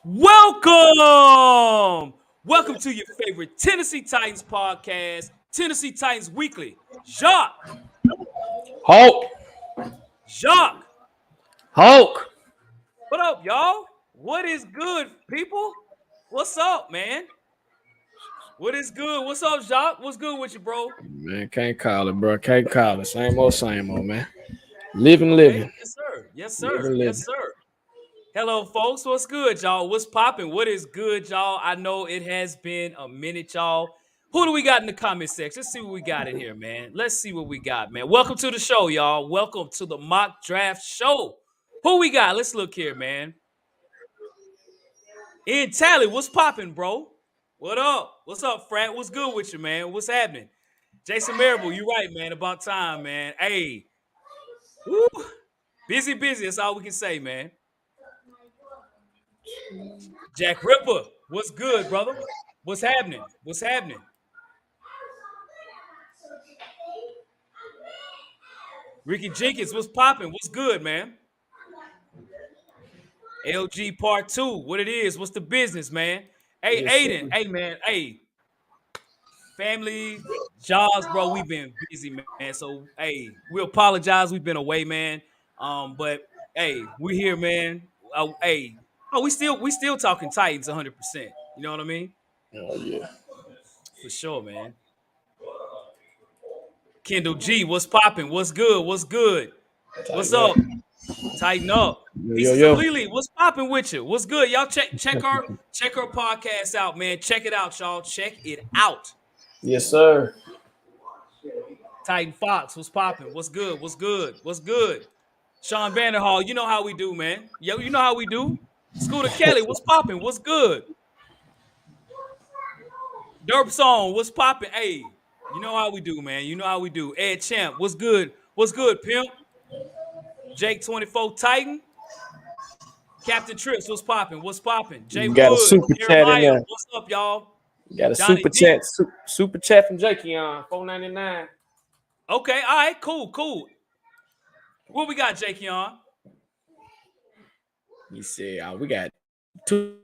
Welcome! Welcome to your favorite Tennessee Titans podcast, Tennessee Titans Weekly. Jacques, Hulk, Jacques, Hulk. what up, y'all? What is good, people? What's up, man? What is good? What's up, Jacques? What's good with you, bro? Man, can't call it, bro. Can't call it. Same old, man. Living, Okay, living, yes, sir. Yes, sir. living, Yes, living. sir. Hello, folks. What's good, y'all? What's popping? What is good, y'all? I know it has been a minute, y'all. Who do we got in the comment section? Let's see what we got in here, man. Let's see what we got, man. Welcome to the show, y'all. Welcome to the mock draft show. Who we got? Let's look here, man. In Tally, what's popping, bro? What up? What's up, Frat? What's good with you, man? What's happening? Jason Marable, you right, man. About time, man. Hey, woo. Busy. That's all we can say, man. Jack Ripper, what's good, brother? What's happening? What's happening? Ricky Jenkins, what's popping? What's good, man? LG Part 2, what it is? What's the business, man? Hey, Yes, sir. Aiden, hey, man, hey, family, jobs, bro, we've been busy, man. So, hey, we apologize. We've been away, man. But hey, we here, man. We still talking Titans 100%. You know what I mean? Oh yeah. For sure, man. Kendall G, what's popping? What's good? What's good? What's Tighten up. up? Tighten up. Yo, yo, Pieces of yo. Lily, what's popping with you? What's good? Y'all check our podcast out, man. Check it out, y'all. Check it out. Yes, sir. Titan Fox, what's popping? What's good? What's good? What's good? Sean Vanderhall, you know how we do, man. Yo, you know how we do. Scooter Kelly, what's popping? What's good? Derp Song, what's popping? Hey, you know how we do, man. You know how we do. Ed Champ, what's good? What's good, pimp? Jake 24 Titan. Captain Trips, what's popping? What's popping? Jay You got a Wood, super chat in Jeremiah, there. what's up, y'all? You got a Donnie super D. chat. Super chat from Jakey on $4.99. Okay, all right, cool. What we got, Jake on? He said, we got two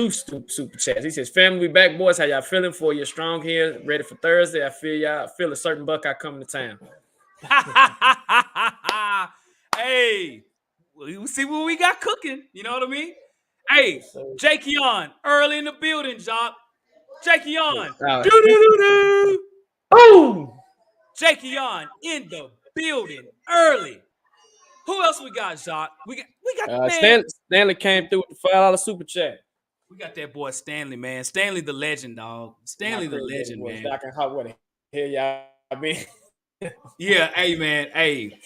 super chats. He says, family, we back, boys. How y'all feeling for you? Strong here, ready for Thursday. I feel y'all. I feel a certain Buckeye coming to town. Hey, we see what we got cooking. You know what I mean? Hey, So, Jake on, early in the building, Jock. Jake on. uh, Doo-doo-doo-doo. oh, Jake on in the building early. Who else we got, Jacques? We got man. Stanley came through with the $5 super chat. We got that boy Stanley, man. Stanley the legend, dog. Stanley the legend, man. Doc and Hot, what the hell y'all been? Yeah, hey man, hey.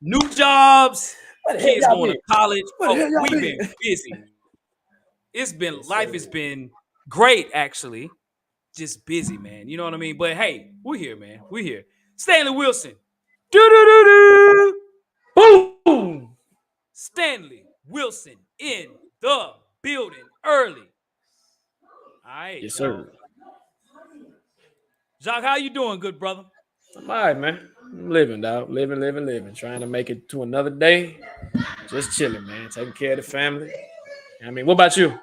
New jobs, What the hell kids y'all going been? to college. What the hell y'all We've been? been busy. It's been Yes, life sir. has been great, actually. Just busy, man. You know what I mean? But hey, we're here, man. We're here. Stanley Wilson. Do-do-do-do. Boom! Stanley Wilson in the building early. All right, Yes, y'all. sir. Jacques, how you doing, good brother? I'm all right, man. I'm living, dog. Living. Trying to make it to another day. Just chilling, man. Taking care of the family. I mean, what about you?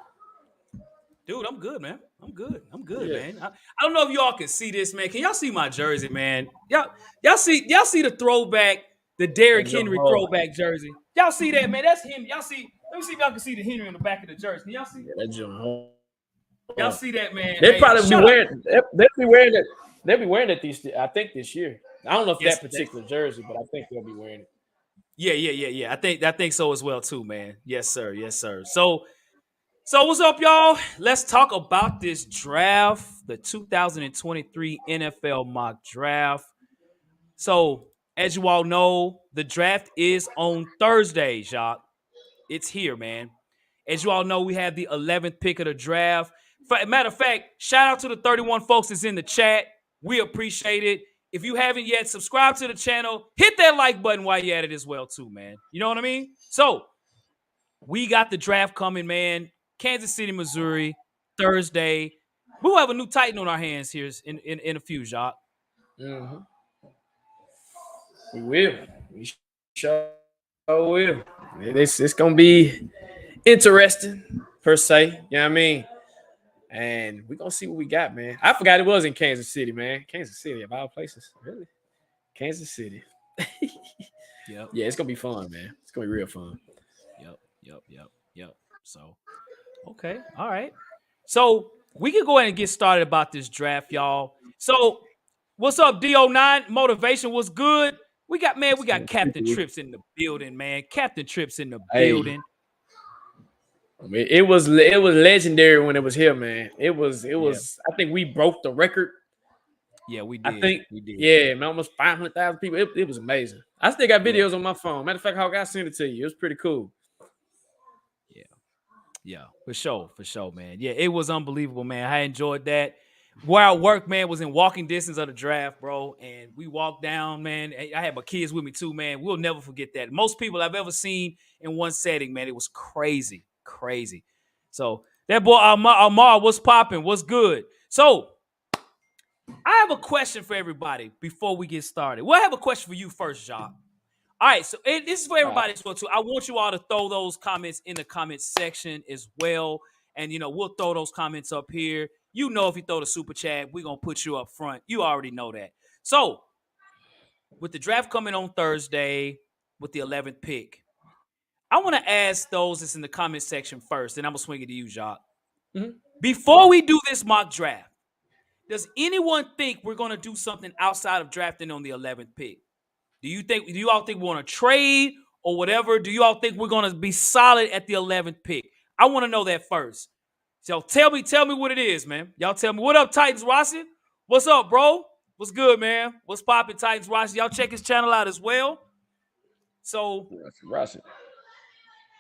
Dude, I'm good, man. I'm good, Yeah. man. I don't know if y'all can see this, man. Can y'all see my jersey, man? Y'all see the throwback, the Derrick That jump Henry hard. throwback jersey. Y'all see that, man? That's him. Y'all see? Let me see if y'all can see the Henry in the back of the jersey. Can y'all see? Yeah, that jump hard. Y'all see that, man? They Hey, probably be shut up. wearing. They'll be wearing it. They'll be wearing it I think this year. I don't know if Yes, that particular jersey, but I think they'll be wearing it. yeah. I think so as well too, man. Yes, sir. So what's up, y'all? Let's talk about this draft, the 2023 NFL mock draft. So, as you all know, the draft is on Thursday, Jacques. It's here, man. As you all know, we have the 11th pick of the draft. Matter of fact, shout out to the 31 folks that's in the chat. We appreciate it. If you haven't yet, subscribe to the channel. Hit that like button while you're at it as well, too, man. You know what I mean? So, we got the draft coming, man. Kansas City, Missouri, Thursday. We'll have a new Titan on our hands here in a few, Jacques. Mm-hmm. We will. We sure will. It's gonna be interesting per se. You know what I mean? And we're gonna see what we got, man. I forgot it was in Kansas City, man. Kansas City of all places. Really? Kansas City. Yep. Yeah, it's gonna be fun, man. It's gonna be real fun. Yep. Yep. Yep. Yep. So okay. All right. So we can go ahead and get started about this draft, y'all. So what's up, DO9? Motivation was good. We got Captain Trips in the building, man. Captain Trips in the Hey, building. it was legendary when it was here, man. It Yeah. was. I think we broke the record. Yeah, we I did. think, We did. yeah, man, almost 500,000 people. It was amazing. I still got Yeah. videos on my phone. Matter of fact, Hawk, I sent it to you. It was pretty cool. Yeah. Yeah, for sure, man. Yeah, it was unbelievable, man. I enjoyed that. Where I work, man, was in walking distance of the draft, bro. And we walked down, man. I had my kids with me too, man. We'll never forget that. Most people I've ever seen in one setting, man. It was crazy, crazy. So that boy Amar, what's popping? What's good? So I have a question for everybody before we get started. Well, I have a question for you first, Jacques. All right, so this is for All right. everybody as well too. I want you all to throw those comments in the comment section as well, and we'll throw those comments up here. If you throw the super chat, we're gonna put you up front. You already know that. So with the draft coming on Thursday, with the 11th pick, I want to ask those that's in the comment section first, and I'm gonna swing it to you, Jacques. Mhm. Before we do this mock draft, does anyone think we're gonna do something outside of drafting on the 11th pick? Do you all think we want to trade or whatever? Do you all think we're going to be solid at the 11th pick? I want to know that first. So tell me what it is, man. Y'all tell me. What up, Titans Rossi? What's up, bro? What's good, man? What's poppin', Titans Rossi? Y'all check his channel out as well. So, Rush it.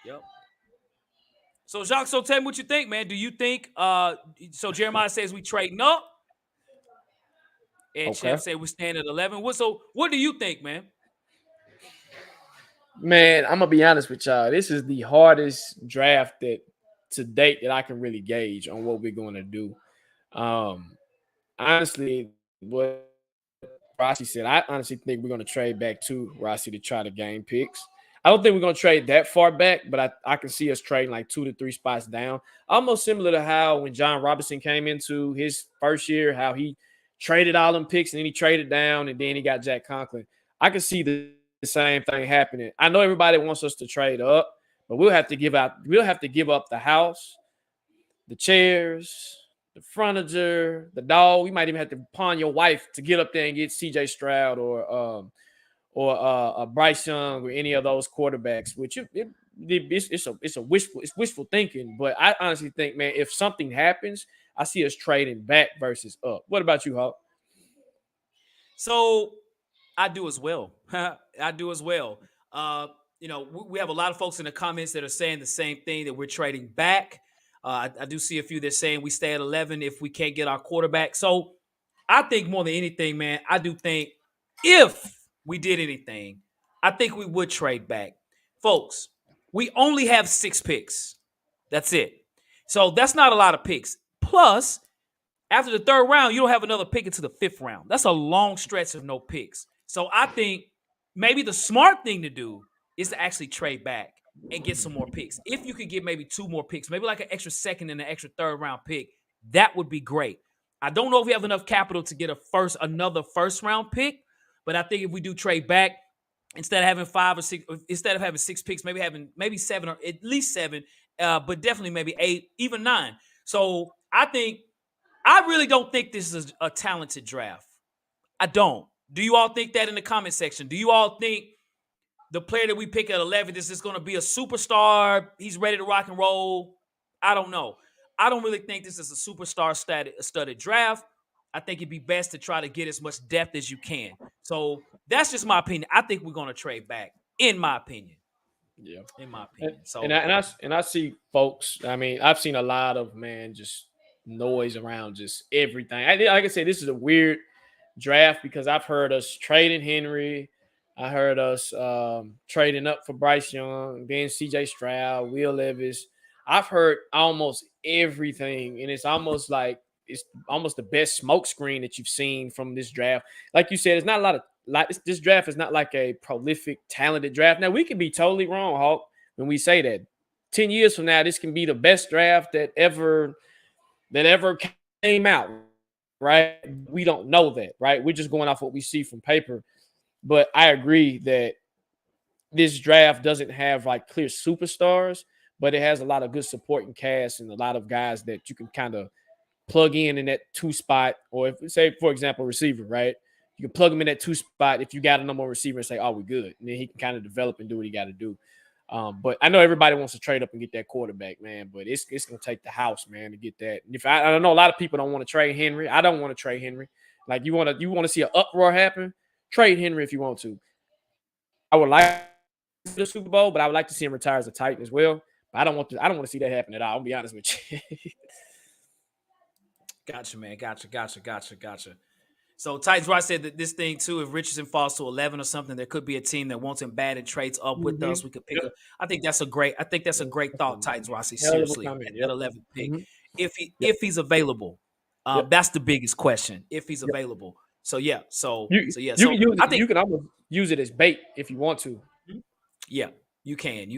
yep. So Jacques, so tell me what you think, man. Do you think so Jeremiah says we trading up and Okay. Chef said we stand at 11. What do you think, man? Man, I'm gonna be honest with y'all. This is the hardest draft that to date that I can really gauge on what we're going to do. Um, honestly, what Rossi said, I honestly think we're going to trade back to Rossi to try to gain picks. I don't think we're going to trade that far back, but I can see us trading like 2 to 3 spots down. Almost similar to how when John Robinson came into his first year, how he traded all them picks and then he traded down and then he got Jack Conklin. I can see the same thing happening. I know everybody wants us to trade up, but we'll have to give up the house, the chairs, the furniture, the dog. We might even have to pawn your wife to get up there and get C.J. Stroud or Bryce Young or any of those quarterbacks. Which it's wishful thinking. But I honestly think, man, if something happens, I see us trading back versus up. What about you, Hawk? So I do as well. I do as well. We have a lot of folks in the comments that are saying the same thing, that we're trading back. I do see a few that are saying we stay at 11 if we can't get our quarterback. So I think more than anything, man, I do think if we did anything, I think we would trade back. Folks, we only have 6 picks. That's it. So that's not a lot of picks. Plus, after the 3rd round, you don't have another pick into the 5th round. That's a long stretch of no picks. So I think maybe the smart thing to do is to actually trade back and get some more picks. If you could get maybe 2 more picks, maybe like an extra 2nd and an extra 3rd round pick, that would be great. I don't know if we have enough capital to get another 1st round pick, but I think if we do trade back, instead of having 5 or 6, instead of having 6 picks, maybe 7 or at least 7, but definitely maybe 8, even 9. So I really don't think this is a talented draft. I don't. Do you all think that in the comment section? Do you all think the player that we pick at 11 is just going to be a superstar? He's ready to rock and roll? I don't know. I don't really think this is a superstar studded draft. I think it'd be best to try to get as much depth as you can. So that's just my opinion. I think we're going to trade back, in my opinion. Yeah. In my And, opinion. and So, I and I and I see folks. I mean, I've seen a lot of man just noise around just everything. Like I said, this is a weird draft because I've heard us trading Henry. I heard us trading up for Bryce Young, then C.J. Stroud, Will Levis. I've heard almost everything, and it's almost the best smoke screen that you've seen from this draft. Like you said, it's not a lot of like this draft is not like a prolific, talented draft. Now we could be totally wrong, Hawk, when we say that. 10 years from now, this can be the best draft that ever came out, right? We don't know that, right? We're just going off what we see from paper. But I agree that this draft doesn't have like clear superstars, but it has a lot of good supporting cast and a lot of guys that you can kind of plug in that two spot, or if say for example receiver, right? You can plug him in that two spot if you got a number one receiver and say, "Oh, we good," and then he can kind of develop and do what he got to do. But I know everybody wants to trade up and get that quarterback, man. But it's gonna take the house, man, to get that. And if I don't know, a lot of people don't want to trade Henry. I don't want to trade Henry. Like you want to see an uproar happen, trade Henry if you want to. I would like the Super Bowl, but I would like to see him retire as a Titan as well. But I don't want to see that happen at all. I'll be honest with you. Gotcha, man. Gotcha. So Titans Rock said that this thing too, if Richardson falls to 11 or something, there could be a team that wants him bad and trades up with Mm-hmm. us. We could pick Yep. a. I think that's a Yep. great That's a thought, Titans Rossi. hell of a Seriously, comment. at that Yep. 11th pick, Mm-hmm. Yep. if he's available, Yep. that's the biggest question. If he's Yep. available. So yeah. You you So can use I it. think You can almost use it as bait if you want to. yeah, you can,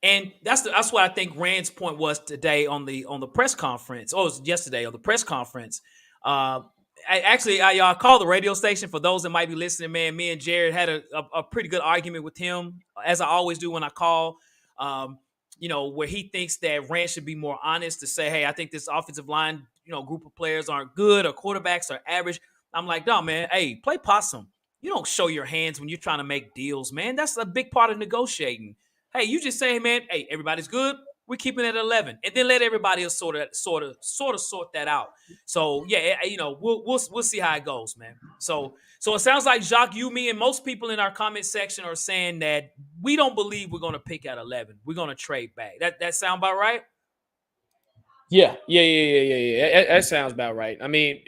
and that's what I think Rand's point was today on the press conference. Oh, it was yesterday on the press conference. Uh, I called the radio station for those that might be listening. Man, me and Jared had a pretty good argument with him, as I always do when I call. Um, where he thinks that Rand should be more honest to say, hey, I think this offensive line, group of players aren't good or quarterbacks are average. I'm like, no, man, hey, play possum. You don't show your hands when you're trying to make deals, man. That's a big part of negotiating. Hey, you just say, man, hey, everybody's good. We're keeping it at 11, and then let everybody else sort that out. So yeah, we'll see how it goes, man. So it sounds like Jacques, you, me, and most people in our comment section are saying that we don't believe we're going to pick at 11. We're going to trade back. That sound about right? Yeah. That sounds about right. I mean,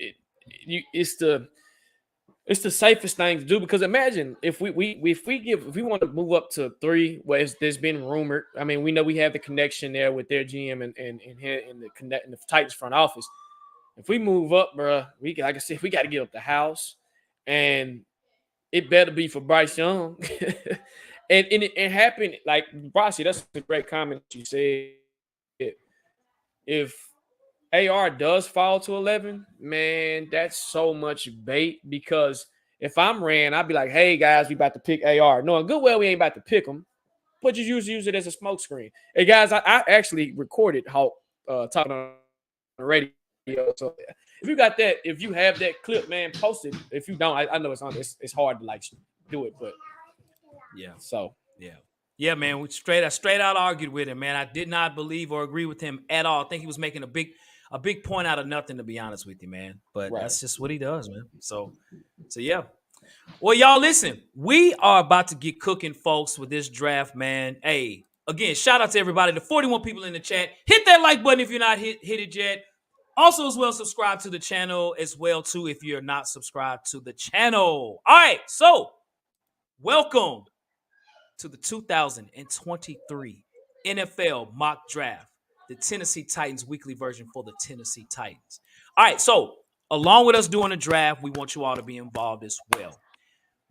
it's the safest thing to do because imagine if we want to move up to 3, where there's been rumored. I mean, we know we have the connection there with their GM and the Titans front office. If we move up, bro, like I said, we got to get up the house, and it better be for Bryce Young. and it happened like Bryce. That's a great comment you said. If AR does fall to 11, man, that's so much bait because if I'm Rand, I'd be like, hey, guys, we about to pick AR. Knowing good well we ain't about to pick him, but just use it as a smoke screen. Hey, guys, I actually recorded how talking on the radio. So if you got that, if you have that clip, man, post it. If you don't, I know it's hard to like do it, but yeah. So Yeah, man. We straight out argued with him, man. I did not believe or agree with him at all. I think he was making a big point out of nothing, to be honest with you, man. But right. That's just what he does, man. So yeah. Well, y'all listen. We are about to get cooking, folks, with this draft, man. Hey, again, shout out to everybody, the 41 people in the chat. Hit that like button if you're not hit it yet. Also, as well, subscribe to the channel as well, too, if you're not subscribed to the channel. All right, so welcome to the 2023 NFL mock draft, the Tennessee Titans weekly version for the Tennessee Titans. All right, so along with us doing the draft, we want you all to be involved as well.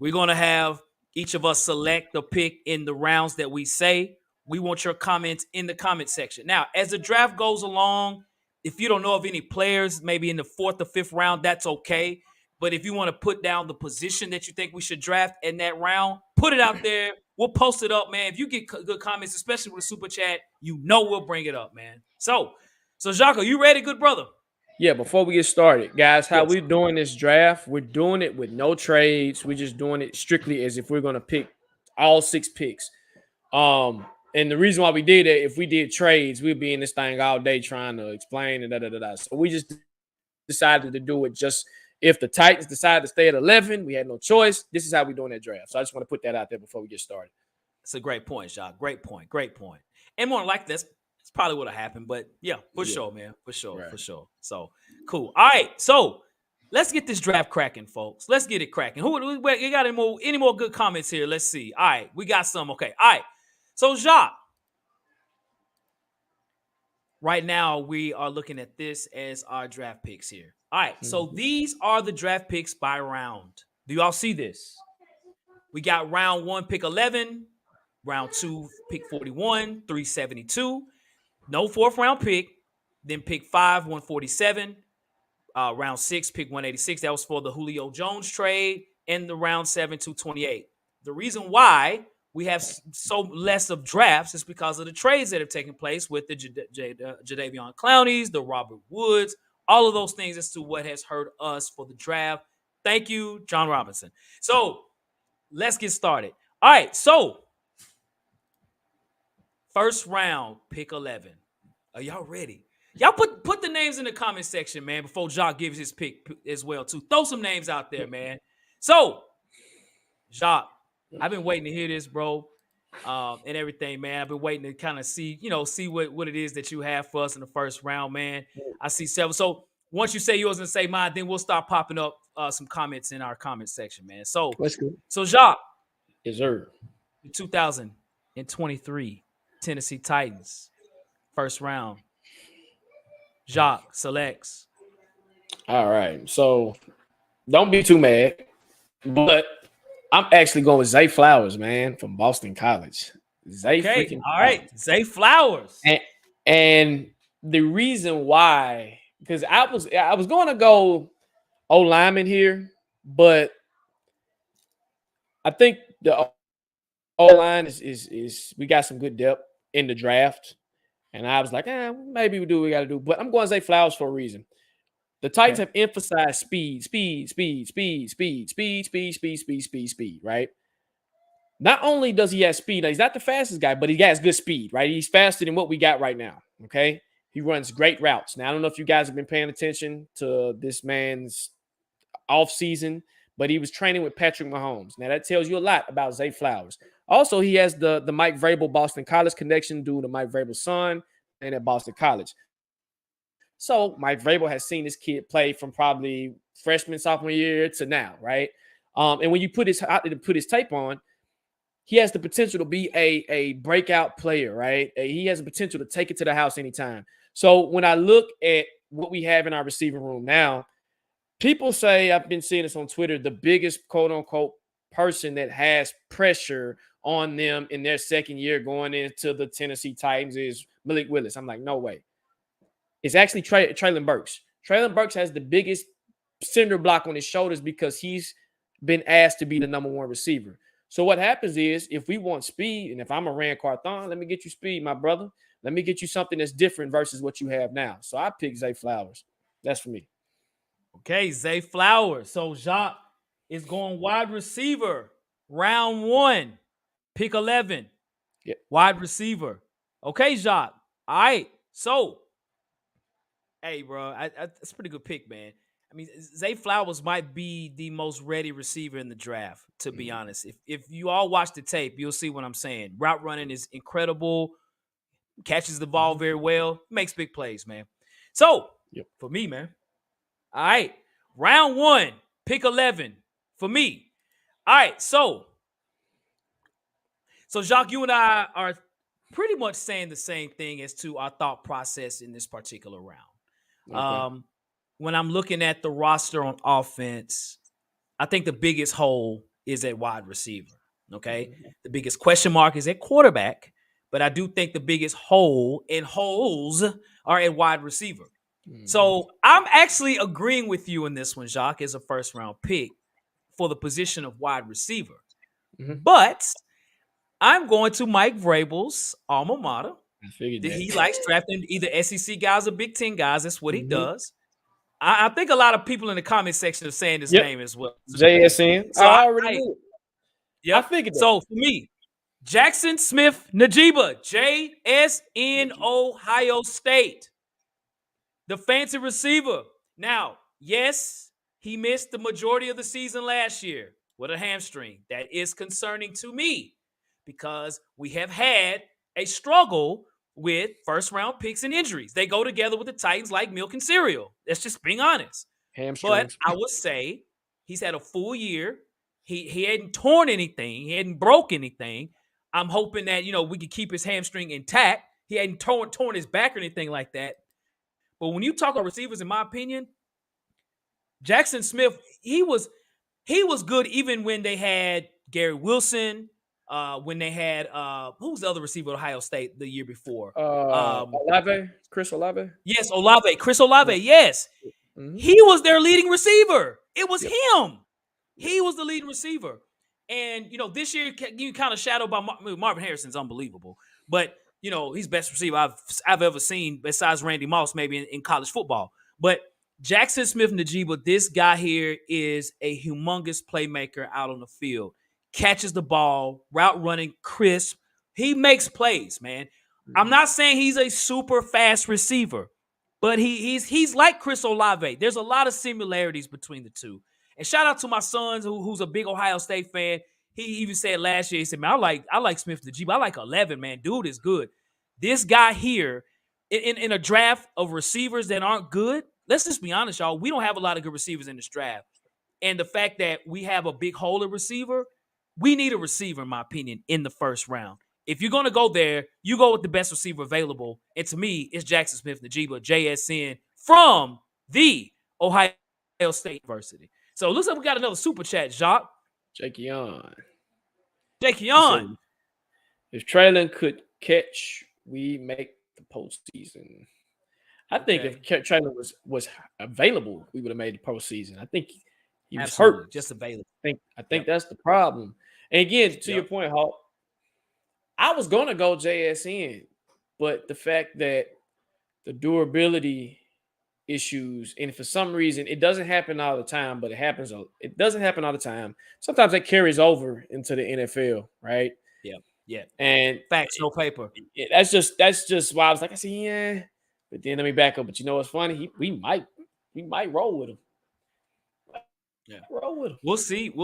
We're going to have each of us select the pick in the rounds that we say. We want your comments in the comment section. Now, as the draft goes along, if you don't know of any players, maybe in the 4th or 5th round, that's okay. But if you want to put down the position that you think we should draft in that round, put it out there. We'll post it up, man. If you get good comments, especially with a super chat, we'll bring it up, man. So Jacques, are you ready, good brother? Yeah, before we get started, guys, how Yes. we're doing this draft, we're doing it with no trades. We're just doing it strictly as if we're going to pick all 6 picks. And the reason why we did it, if we did trades, we'd be in this thing all day trying to explain and da. So we just decided to do it just if the Titans decide to stay at 11, we had no choice. This is how we're doing that draft. So I just want to put that out there before we get started. It's a great point, Jacques. Great point. And more like this, it's probably would have happened, but yeah, for sure, man. For sure. So cool. All right, so let's get this draft cracking, folks. Let's get it cracking. Who you got any more good comments here? Let's see. All right, we got some. Okay. All right. So Jacques, right now we are looking at this as our draft picks here. All right, so these are the draft picks by round. Do y'all see this? We got round 1, pick 11, Round 2, pick 41, 372. No fourth round pick. Then pick 5, 147. Round 6, pick 186. That was for the Julio Jones trade. And the round 7, 228. The reason why we have so less of drafts is because of the trades that have taken place with the Jadeveon Clowneys, the Robert Woods, all of those things as to what has hurt us for the draft. Thank you, John Robinson. So let's get started. All right, so first round, pick 11. Are y'all ready? Y'all put the names in the comment section, man, before Jacques gives his pick as well, too. Throw some names out there, man. So, Jacques, I've been waiting to hear this, bro, and everything, man. I've been waiting to kind of see what it is that you have for us in the first round, man. I see several. So, once you say yours and say mine, then we'll start popping up some comments in our comment section, man. So, That's good. Jacques, Yes, sir. the 2023 Tennessee Titans, first round. Jacques selects. All right. So don't be too mad, but I'm actually going with Zay Flowers, man, from Boston College. Zay Okay, freaking all right. Flowers. Zay Flowers. And the reason why, because I was going to go O lineman here, but I think the O line is we got some good depth in the draft. And I was like, maybe we do what we got to do. But I'm going Zay Flowers for a reason. The Titans have emphasized speed, right? Not only does he have speed, he's not the fastest guy, but he has good speed, right? He's faster than what we got right now, okay? He runs great routes. Now, I don't know if you guys have been paying attention to this man's offseason, but he was training with Patrick Mahomes. Now, that tells you a lot about Zay Flowers. Also, he has the Mike Vrabel Boston College connection due to Mike Vrabel's son and at Boston College. So Mike Vrabel has seen this kid play from probably freshman, sophomore year to now, right? And when you put his tape on, he has the potential to be a breakout player, right? He has the potential to take it to the house anytime. So when I look at what we have in our receiving room now, people say, I've been seeing this on Twitter, the biggest quote unquote person that has pressure on them in their second year going into the Tennessee Titans is Malik Willis. I'm like, no way. It's actually Traylon Burks. Traylon Burks has the biggest cinder block on his shoulders because he's been asked to be the number one receiver. So what happens is if we want speed, and if I'm a Rand Carthon, let me get you speed, my brother. Let me get you something that's different versus what you have now. So I pick Zay Flowers. That's for me. Okay, Zay Flowers. So Jacques is going wide receiver. Round 1, pick 11. Yeah. Wide receiver. Okay, Jacques. All right. So, hey, bro, that's a pretty good pick, man. I mean, Zay Flowers might be the most ready receiver in the draft, to be honest. If you all watch the tape, you'll see what I'm saying. Route running is incredible. Catches the ball very well. Makes big plays, man. So, for me, man. All right. Round 1, pick 11 for me. All right. So Jacques, you and I are pretty much saying the same thing as to our thought process in this particular round. Okay. When I'm looking at the roster on offense, I think the biggest hole is at wide receiver. Okay. The biggest question mark is at quarterback, but I do think the biggest hole and holes are at wide receiver. So I'm actually agreeing with you in this one, Jacques, as a first round pick for the position of wide receiver. But I'm going to Mike Vrabel's alma mater. I figured that. He likes drafting either SEC guys or Big Ten guys. That's what he does. I think a lot of people in the comment section are saying his name as well. JSN. So I already knew it. Yep. I figured that. So for me, Jackson Smith Najiba, JSN Ohio State. The fancy receiver. Now, yes, he missed the majority of the season last year with a hamstring. That is concerning to me because we have had a struggle with first-round picks and injuries. They go together with the Titans like milk and cereal. That's just being honest. Hamstrings. But I would say he's had a full year. He hadn't torn anything. He hadn't broke anything. I'm hoping that, we could keep his hamstring intact. He hadn't torn his back or anything like that. But when you talk about receivers, in my opinion, Jackson Smith, he was good even when they had Gary Wilson, when they had who was the other receiver at Ohio State the year before? Olave, Chris Olave. Yes, Olave, Chris Olave. Yeah. Yes, Mm-hmm. he was their leading receiver. It was Yep. him. Yep. He was the leading receiver. And, this year, you kind of shadowed by Marvin Harrison's unbelievable. But, he's best receiver I've ever seen besides Randy Moss, maybe in college football. But Jackson Smith-Njigba, this guy here is a humongous playmaker out on the field. Catches the ball, route running, crisp. He makes plays, man. I'm not saying he's a super fast receiver, but he's like Chris Olave. There's a lot of similarities between the two. And shout out to my son who's a big Ohio State fan. He even said last year, he said, "Man, I like Smith-Njigba. I like 11, man. Dude is good." This guy here, in a draft of receivers that aren't good, let's just be honest, y'all. We don't have a lot of good receivers in this draft. And the fact that we have a big hole at receiver, we need a receiver, in my opinion, in the first round. If you're going to go there, you go with the best receiver available. And to me, it's Jackson Smith-Njigba, JSN, from the Ohio State University. So it looks like we got another super chat, Jacques. Jake on. Jake on. If Traylon could catch, we make the postseason. I think if Traylon was available, we would have made the postseason. I think he was hurt. Just available. I think that's the problem. And again, to your point, Hawk, I was going to go JSN, but the fact that the durability issues, and for some reason, it doesn't happen all the time, but it doesn't happen all the time. Sometimes it carries over into the NFL, right? Yeah. And facts, no paper. That's just why I said, yeah. But then let me back up. But you know what's funny? We might roll with him. Yeah. Roll with him. We'll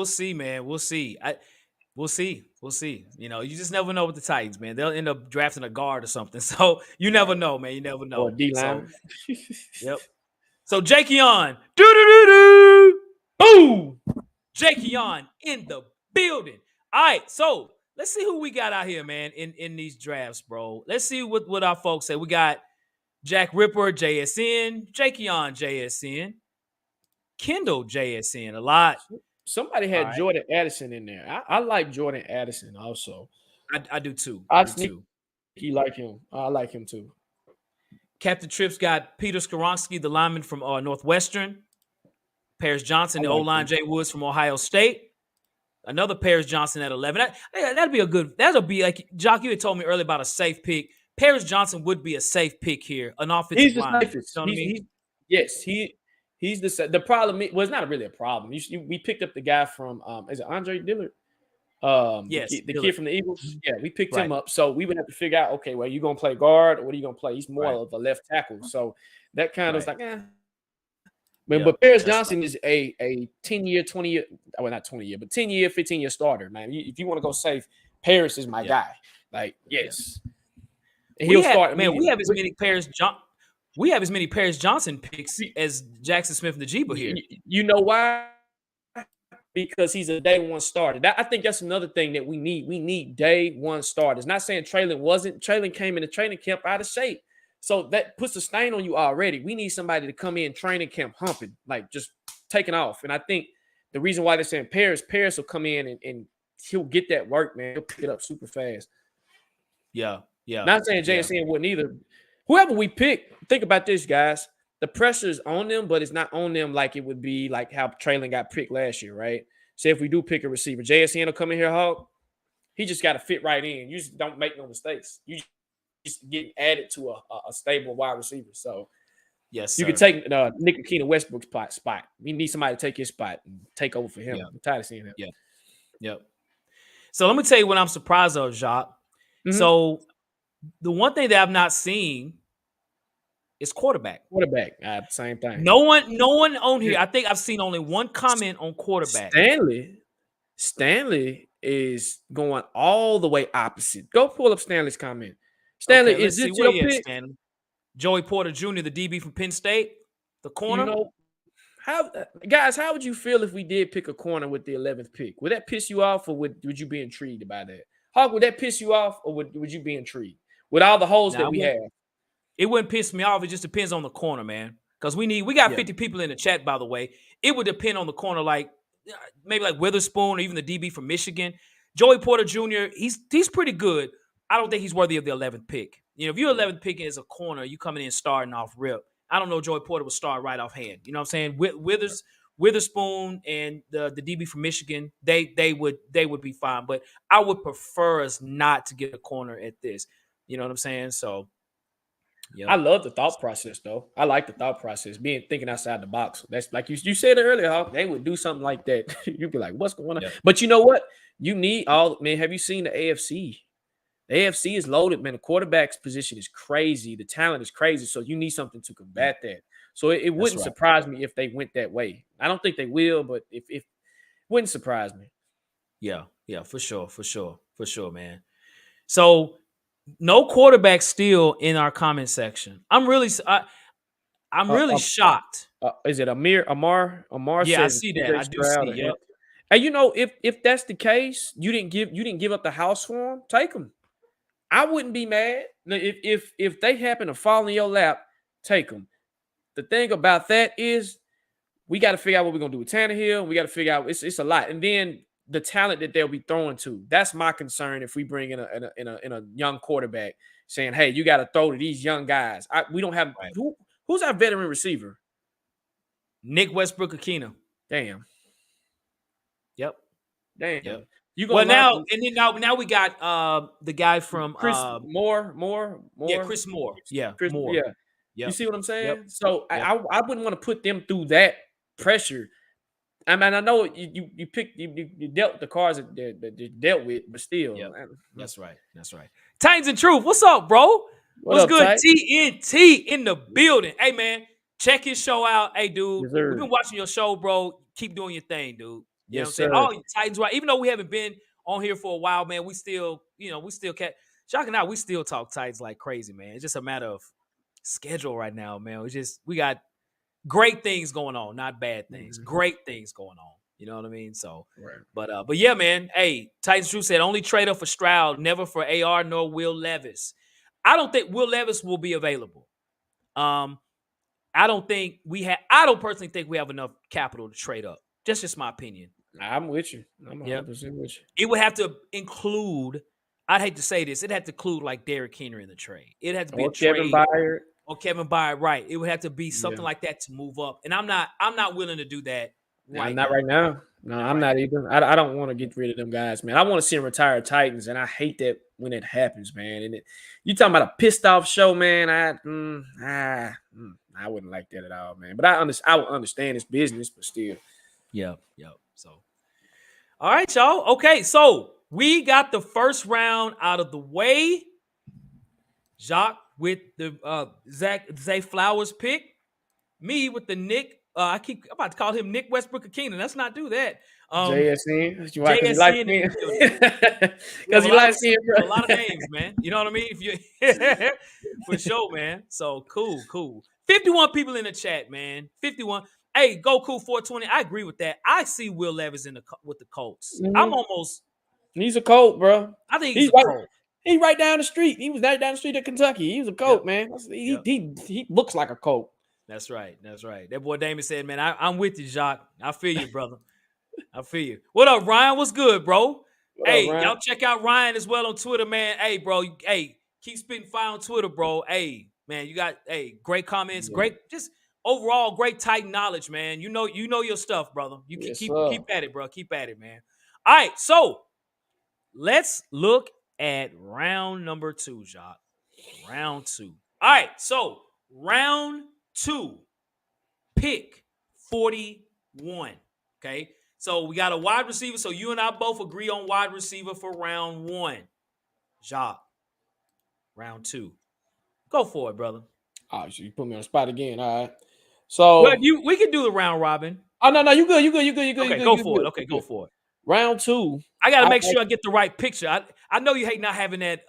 see, man. We'll see. We'll see. You just never know with the Titans, man. They'll end up drafting a guard or something. So you never know, man. You never know. Or D-line. So, yep. So Jakeon, boom, Jakeon in the building. All right, so let's see who we got out here, man, in these drafts, bro. Let's see what our folks say. We got Jack Ripper, JSN, Jakeon, JSN, Kendall, JSN, a lot. Somebody had Jordan Addison in there. I like Jordan Addison also. I do too. He like him. I like him too. Captain Trips got Peter Skoronski, the lineman from Northwestern. Paris Johnson, the O-line, Jay Woods from Ohio State. Another Paris Johnson at 11. That'll be like, Jock, you had told me earlier about a safe pick. Paris Johnson would be a safe pick here, an offensive lineman. He's the safest. Yes, he's the problem. Well, it's not really a problem. We picked up the guy from, is it Andre Dillard? Yes, the kid from the Eagles. Yeah, we picked him up. So we would have to figure out, okay, well, you going to play guard or what are you going to play? He's more of a left tackle. So that kind of was like, But Paris Johnson is a 10-year, 20-year, well, not 20-year, but 10-year, 15-year starter, man. If you want to go safe, Paris is my guy. Like, yes. And he'll start. Man, we have as many Paris Johnson picks as Jackson Smith-Njigba here. You know why? Because he's a day one starter. I think that's another thing that we need. We need day one starters. Not saying Traylon wasn't. Traylon came in the training camp out of shape. So that puts a stain on you already. We need somebody to come in training camp humping, like just taking off. And I think the reason why they're saying Paris will come in and he'll get that work, man. He'll pick it up super fast. Yeah. Not saying JSN wouldn't either. Whoever we pick, think about this, guys. The pressure's on them, but it's not on them like it would be like how Traylon got picked last year, right? Say if we do pick a receiver, JSN will come in here, Hawk. He just got to fit right in. You just don't make no mistakes. You just get added to a stable wide receiver. So, yes, you can take Nick Keenan Westbrook's spot. We need somebody to take his spot and take over for him. I'm tired of seeing him. Yep. So let me tell you what I'm surprised of, Jacques. Mm-hmm. So the one thing that I've not seen is quarterback. Same thing. No one on here. I think I've seen only one comment on quarterback. Stanley is going all the way opposite. Go pull up Stanley's comment. Stanley, is this your pick? Stanley. Joey Porter Jr., the DB from Penn State, the corner. How would you feel if we did pick a corner with the 11th pick? Would that piss you off, or would you be intrigued by that? Hawk, would that piss you off, or would you be intrigued with all the holes that we have? It wouldn't piss me off. It just depends on the corner, man. Because we got 50 people in the chat, by the way. It would depend on the corner, like maybe like Witherspoon or even the DB from Michigan. Joey Porter Jr. He's pretty good. I don't think he's worthy of the 11th pick. You know, if you're 11th pick as a corner, you coming in starting off rip. I don't know Joey Porter will start right off hand. You know what I'm saying? Witherspoon and the DB from Michigan, they would be fine. But I would prefer us not to get a corner at this. You know what I'm saying? So, I yep, love the thought process, though. I like the thought process, being thinking outside the box. That's like you said it earlier, Hawk. They would do something like that. You'd be like, what's going on? yep, But you know what? You need all, man. Have you seen the AFC? The AFC is loaded, man. The quarterback's position is crazy. The talent is crazy. So you need something to yep. combat that. So it That's wouldn't right. surprise me if they went that way. I don't think they will, but if wouldn't surprise me. Yeah, yeah, for sure, man. So no quarterback still in our comment section. I'm Uh, really uh, shocked. is it Amir? Amar Yeah, I says see that. CJ I do see. Stroud or Yep. Ant. And you know, if that's the case, you didn't give up the house for him. Take him. I wouldn't be mad. Now, if they happen to fall in your lap, take them. The thing about that is we got to figure out what we're gonna do with Tannehill. We got to figure out it's a lot, and then the talent that they'll be throwing to. That's my concern. If we bring in a young quarterback, saying, "Hey, you got to throw to these young guys." We don't have Right. who's our veteran receiver. Nick Westbrook Akina. Damn, Yep. Yep. damn. You Well, gonna learn now from and then now we got the guy from Chris yeah, Moore, Chris Moore. Yeah, Chris? Moore. Yeah, you Yep. see what I'm Yep. saying? So Yep. I wouldn't want to put them through that pressure. I mean, I know you picked you dealt the cards that you dealt with, but still, Yep. That's right. That's right. Titans and Truth. What's up, bro? what What's up, good? Ty? TNT in the building. Hey, man, check his show out. Hey, dude, Yes, we've sir. been watching your show, bro. Keep doing your thing, dude. You know what I'm Yes, saying? sir. Oh, Titans, right? Even though we haven't been on here for a while, man, we still, we still catch. Shock and out, we still talk Titans like crazy, man. It's just a matter of schedule right now, man. We got great things going on, not bad things. Mhm. Great things going on. You know what I mean? So, Right. but yeah, man. Hey, Titans Drew said only trade up for Stroud, never for AR nor Will Levis. I don't think Will Levis will be available. Um, I don't think we have. I don't personally think we have enough capital to trade up. Just my opinion. I'm with you. I'm Yep. 100% with you. It would have to include. I'd hate to say this. It had to include like Derrick Henry in the trade. It had to be a Or Kevin trade Byard. or Kevin Byard, right? It would have to be something Yeah. like that to move up. And I'm not willing to do that I'm right not now. right now. No, Not I'm right not now. either. I don't want to get rid of them guys, man. I want to see them retire Titans, and I hate that when it happens, man. And you talking about a pissed off show, man? I wouldn't like that at all, man. But I would understand it's business, but still. Yep. Yep. So, all right, y'all. Okay, so we got the first round out of the way. Jacques with the Zay Flowers pick. Me with the Nick. I'm about to call him Nick Westbrook Akina. Let's not do that. JSN, why? Because he likes JSN in the me. building. We have Because a he lot of likes me, we have a bro. lot of names, man. You know what I mean? If you for sure, man. So cool. 51 people in the chat, man. 51. Hey, Goku 420. I agree with that. I see Will Levis with the Colts. I'm Mhm. almost. He's a Colt, bro. I think he's He's a right. Colt. He's right down the street. He was right down the street of Kentucky. He was a Yep. Colt, man. He Yep. he he looks like a Colt. That's right. That's right. That boy Damon said, man, I'm with you, Jacques. I feel you, brother. I feel you. What up, Ryan? What's good, bro? What up, Hey, Ryan? y'all check out Ryan as well on Twitter, man. Hey, bro. Hey, keep spitting fire on Twitter, bro. Hey, man, you got great comments, Yeah. great, just overall great tight knowledge, man. You know your stuff, brother. You Yes, keep sir. at it, bro. Keep at it, man. All right, so let's look at round number 2, Jacques. Round 2. All right, so round 2, pick 41. Okay. So we got a wide receiver. So you and I both agree on wide receiver for round 1. Jacques, round 2. Go for it, brother. Oh, so you put me on the spot again. All right. Well, So, we can do the round robin. oh no, you good. You good. You good. You good. You Okay, good. go You for it. good. Okay, You go good. for it. Round 2. I got to I make like. sure I get the right picture. I know you hate not having that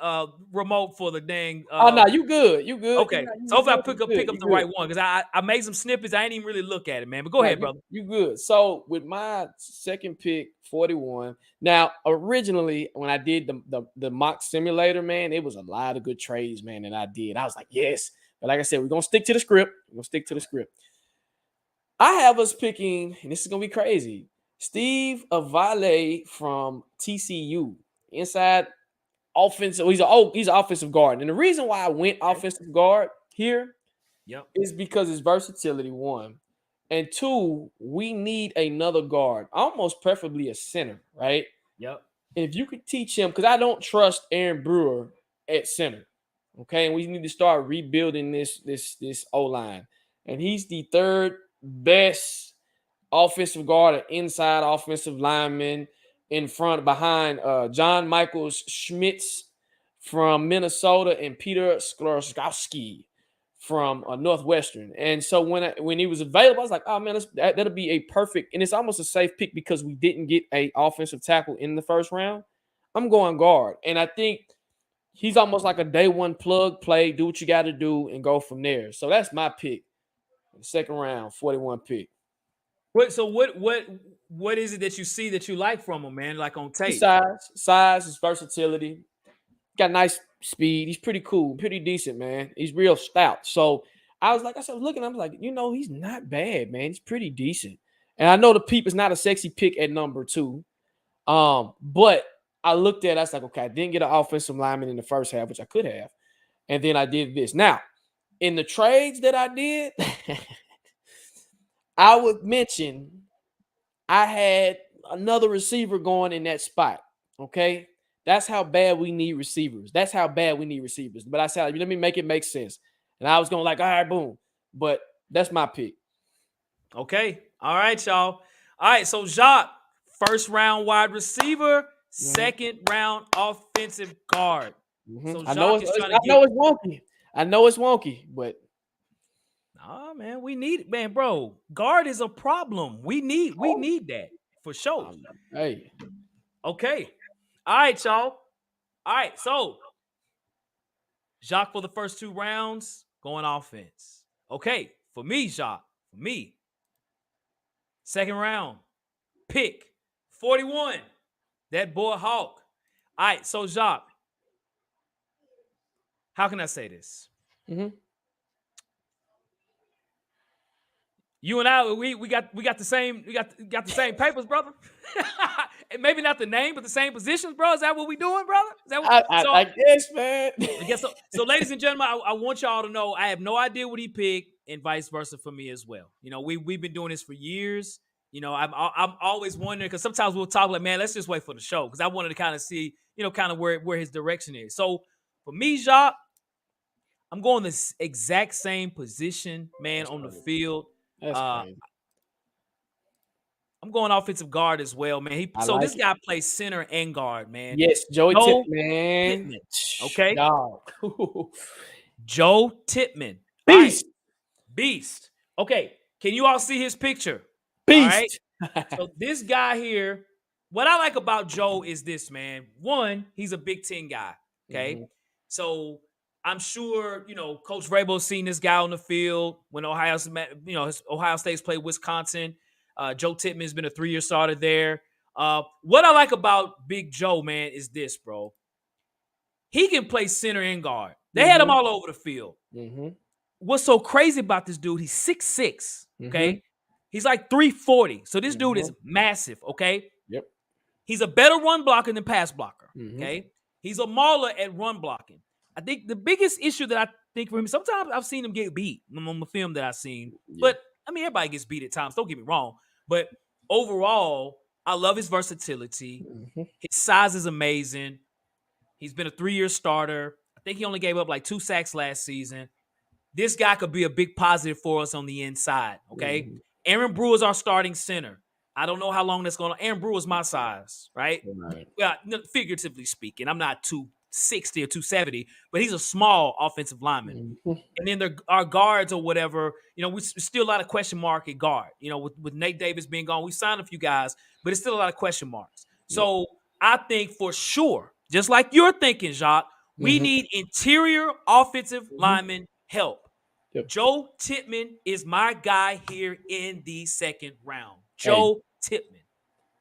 remote for the dang Oh no, you good. You good. You okay. know, So you hopefully I good. You pick good. up You the good. right one because I made some snippets. I ain't even really look at it, man. But go No, ahead, brother. you good. So with my second pick, 41. Now, originally when I did the mock simulator, man, it was a lot of good trades, man, that I did. I was like, yes. But like I said, we're gonna stick to the script. We're gonna stick to the script. I have us picking, and this is gonna be crazy. Steve Avale from TCU, inside offensive. He's an offensive guard, and the reason why I went Okay. offensive guard here Yep. is because his versatility. One, and two, we need another guard, almost preferably a center, right? Yep. And if you could teach him, because I don't trust Aaron Brewer at center, okay, and we need to start rebuilding this O line, and he's the third best offensive guard, an inside offensive lineman in front behind John Michaels Schmitz from Minnesota and Peter Skorskowski from Northwestern. And so when he was available, I was like, oh man, that'll be a perfect, and it's almost a safe pick because we didn't get a offensive tackle in the first round. I'm going guard, and I think he's almost like a day one plug play. Do what you got to do and go from there. So that's my pick, second round, 41 pick. What is it that you see that you like from him, man? Like on His tape? size, his versatility. Got nice speed. He's pretty cool, pretty decent, man. He's real stout. So I was looking, I was like, he's not bad, man. He's pretty decent. And I know the Peep is not a sexy pick at number 2. But I looked at it, I was like, okay, I didn't get an offensive lineman in the first half, which I could have. And then I did this. Now, in the trades that I did, I would mention I had another receiver going in that spot. Okay. That's how bad we need receivers. That's how bad we need receivers. But I said, let me make it make sense. And I was going like, all right, boom. But that's my pick. Okay. All right, y'all. All right. So Jacques, first round wide receiver, second round offensive guard. So I know Jacques it's is trying to I get. know it's wonky. I know it's wonky, but Nah, man, we need it, man, bro. Guard is a problem. We need that for sure. Hey. Okay. All right, y'all. All right. So Jacques for the first 2 rounds going offense. Okay. For me, Jacques. For me, second round pick 41. That boy Hawk. All right. So Jacques, how can I say this? Mm-hmm. You and I, we got the same got the same papers, brother. And maybe not the name, but the same positions, bro. Is that what we doing, brother? Is that what, so? I guess, man. I guess so. So, ladies and gentlemen, I want y'all to know I have no idea what he picked, and vice versa for me as well. We've been doing this for years. I'm always wondering because sometimes we'll talk like, man, let's just wait for the show because I wanted to kind of see, kind of where his direction is. So for me, Jacques, I'm going the exact same position, man, That's on the crazy. field. That's Uh, crazy. I'm going offensive guard as well, man. I So this like it. guy plays center and guard, man. Yes, Joey Tip, Joe man. Pittman. Okay. Dog. Joe Tippmann. All right. Beast. Beast. Okay. Can you all see his picture? All right. Beast. So this guy here, what I like about Joe is this, man. One, he's a Big Ten guy. Okay. Mm-hmm. So I'm sure, Coach Vrabel's seen this guy on the field when Ohio State's played Wisconsin. Joe Tippmann's been a 3-year starter there. What I like about Big Joe, man, is this, bro. He can play center and guard. They had him all over the field. Mm-hmm. What's so crazy about this dude? He's 6'6", okay? Mm-hmm. He's like 340. So this dude Mm-hmm. is massive, okay? Yep. He's a better run blocker than pass blocker, Mm-hmm. okay? He's a mauler at run blocking. I think the biggest issue that I think for him, sometimes I've seen him get beat on the film that I've seen. Yeah. But, I mean, everybody gets beat at times. Don't get me wrong. But overall, I love his versatility. Mm-hmm. His size is amazing. He's been a 3-year starter. I think he only gave up like 2 sacks last season. This guy could be a big positive for us on the inside, okay? Mm-hmm. Aaron Brewer is our starting center. I don't know how long that's going to. Aaron Brewer is my size, right? Right. Well, figuratively speaking, I'm not 260 or 270, but he's a small offensive lineman. Mm-hmm. And then our guards or whatever, we still a lot of question mark at guard. With Nate Davis being gone, we signed a few guys, but it's still a lot of question marks. So I think for sure, just like you're thinking, Jacques, we need interior offensive lineman help. Yep. Joe Tippmann is my guy here in the second round. Joe Tippmann.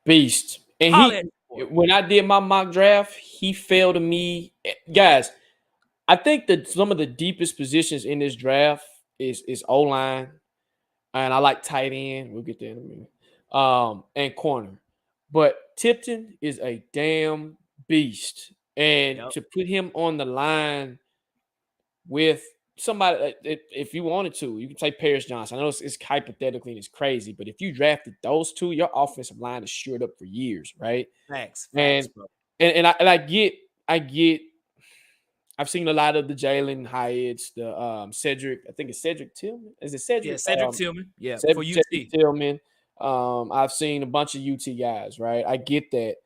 Beast. And when I did my mock draft, he fell to me. Guys, I think that some of the deepest positions in this draft is O-line. And I like tight end. We'll get there in a minute. and corner. But Tipton is a damn beast. And Yep. to put him on the line with somebody, if you wanted to, you can say Paris Johnson. I know it's hypothetically and it's crazy, but if you drafted those two, your offensive line is shored up for years, right? Facts. Facts, And bro. and I get I've seen a lot of the Jalen Hyatts, the Cedric, I think it's Cedric Tillman. Is it Yeah, Cedric? Cedric Tillman. Yeah, for Cedric UT. Tillman. I've seen a bunch of UT guys, right? I get that.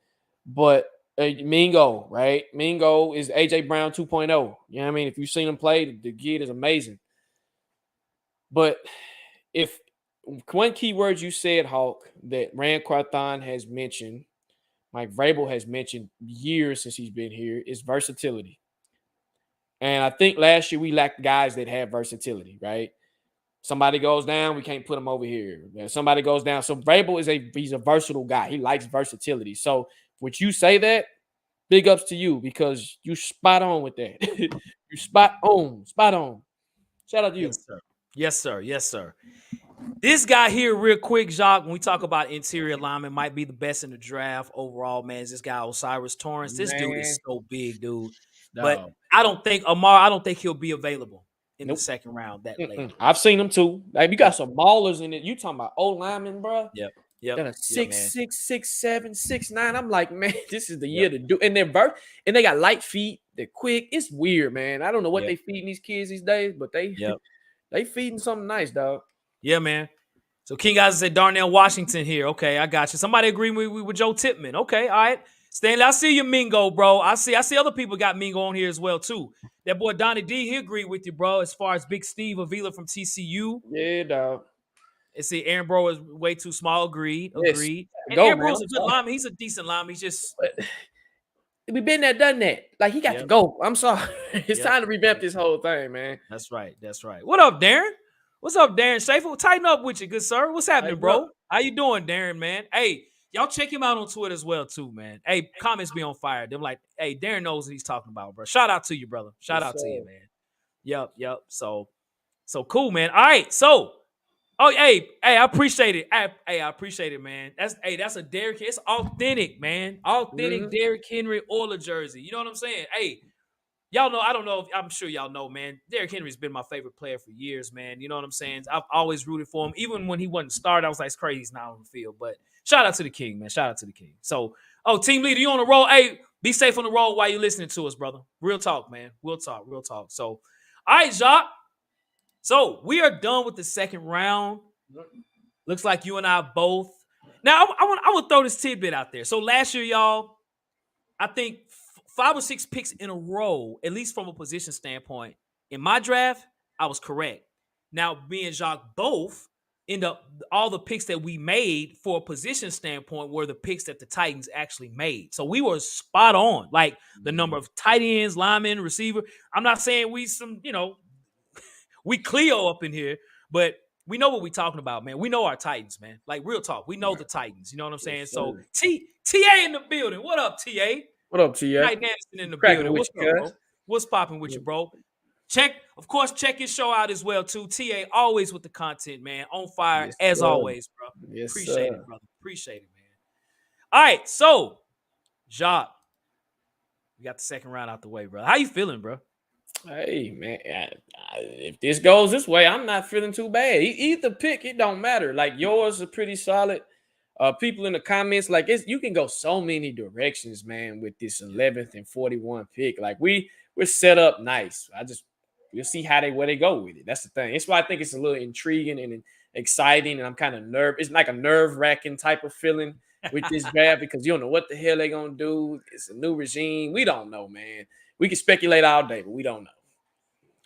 But Mingo, right? Mingo is AJ Brown 2.0. You know what I mean? If you've seen him play, the kid is amazing. But if one key word you said, Hawk, that Rand Carthon has mentioned, Mike Vrabel has mentioned years since he's been here, is versatility. And I think last year we lacked guys that have versatility, right? Somebody goes down, we can't put him over here. Somebody goes down. So Vrabel he's a versatile guy. He likes versatility. So would you say that? Big ups to you because you spot on with that. You spot on. Shout out to you. Yes, sir. Yes, sir. Yes, sir. This guy here, real quick, Jacques, when we talk about interior lineman, might be the best in the draft overall, man. Is this guy Osiris Torrance. This dude is Man, so big, dude. But dog. I don't think he'll be available in the Nope. second round that late. I've seen them too. Like you got Yep. some maulers in it. You talking about old linemen, bro? Yep. Yep. That are Yep, six, man. 6'7", 6'9". I'm like, man, this is the Yep. year to do. And and they got light feet. They're quick. It's weird, man. I don't know what Yep. they feeding these kids these days, but they Yep. they feeding something nice, dog. Yeah, man. So King guys said Darnell Washington here. Okay, I got you. Somebody agree with Joe Tipman. Okay, all right. Stanley, I see you, Mingo, bro. I see other people got Mingo on here as well, too. That boy Donnie D, he agreed with you, bro. As far as Big Steve Avila from TCU. Yeah, dog. And see, Aaron Bro is way too small. Agreed. Yes, Agreed. And go, Aaron man. Bro's a I'm good sorry. lineman. He's a decent lineman. He's just We been there, done that. Like he got to Yep. go. I'm sorry. It's Yep. time to revamp this whole thing, man. That's right. That's right. What up, Darren? What's up, Darren Schaefer? Tighten up with you, good sir. What's Hey, happening, bro. bro? How you doing, Darren, man? Hey, y'all check him out on Twitter as well, too, man. Hey, comments be on fire. They're like, hey, Darren knows what he's talking about, bro. Shout out to you, brother. Shout Yes, out to you, sir. man. Yep, yep. So cool, man. All right, so I appreciate it. I appreciate it, man. That's a Derrick. It's authentic, man. Authentic Mhm. Derrick Henry Oiler jersey. You know what I'm saying? Hey, y'all know, I don't know if I'm sure y'all know, man. Derrick Henry's been my favorite player for years, man. You know what I'm saying? I've always rooted for him. Even when he wasn't started, I was like, it's crazy he's not on the field. But shout out to the King, man. Shout out to the King. So, team leader, you on the roll? Hey, be safe on the road while you're listening to us, brother. Real talk, man. Real talk, real talk. So, all right, Jacques. So we are done with the second round. Looks like you and I both. Now, I want to throw this tidbit out there. So last year, y'all, I think 5 or 6 picks in a row, at least from a position standpoint, in my draft, I was correct. Now, me and Jacques both end up all the picks that we made for a position standpoint were the picks that the Titans actually made. So we were spot on, like the number of tight ends, linemen, receiver. I'm not saying we Cleo up in here, but we know what we talking about, man. We know our Titans, man. Like real talk, we know Right. the Titans. You know what I'm saying? Yes, So sir. TA in the building. What up, TA? What up, T.A.? Titan Anderson in the Cracking it building. with What's you, up, guys. bro? What's popping with you, bro? Of course, check his show out as well, too. TA always with the content, man. On fire Yes, as sir. always, bro. Yes, Appreciate it, sir. brother. Appreciate it, man. All right, so Jacques, we got the second round out the way, bro. How you feeling, bro? Hey, man. If this goes this way, I'm not feeling too bad. Either pick, it don't matter. Like yours are pretty solid. People in the comments, like you can go so many directions, man, with this Yeah. 11th and 41 pick. Like we're set up nice. We'll see where they go with it. That's the thing. It's why I think it's a little intriguing and exciting, and I'm kind of nervous. It's like a nerve-wracking type of feeling with this draft because you don't know what the hell they're gonna do. It's a new regime. We don't know, man. We can speculate all day, but we don't know.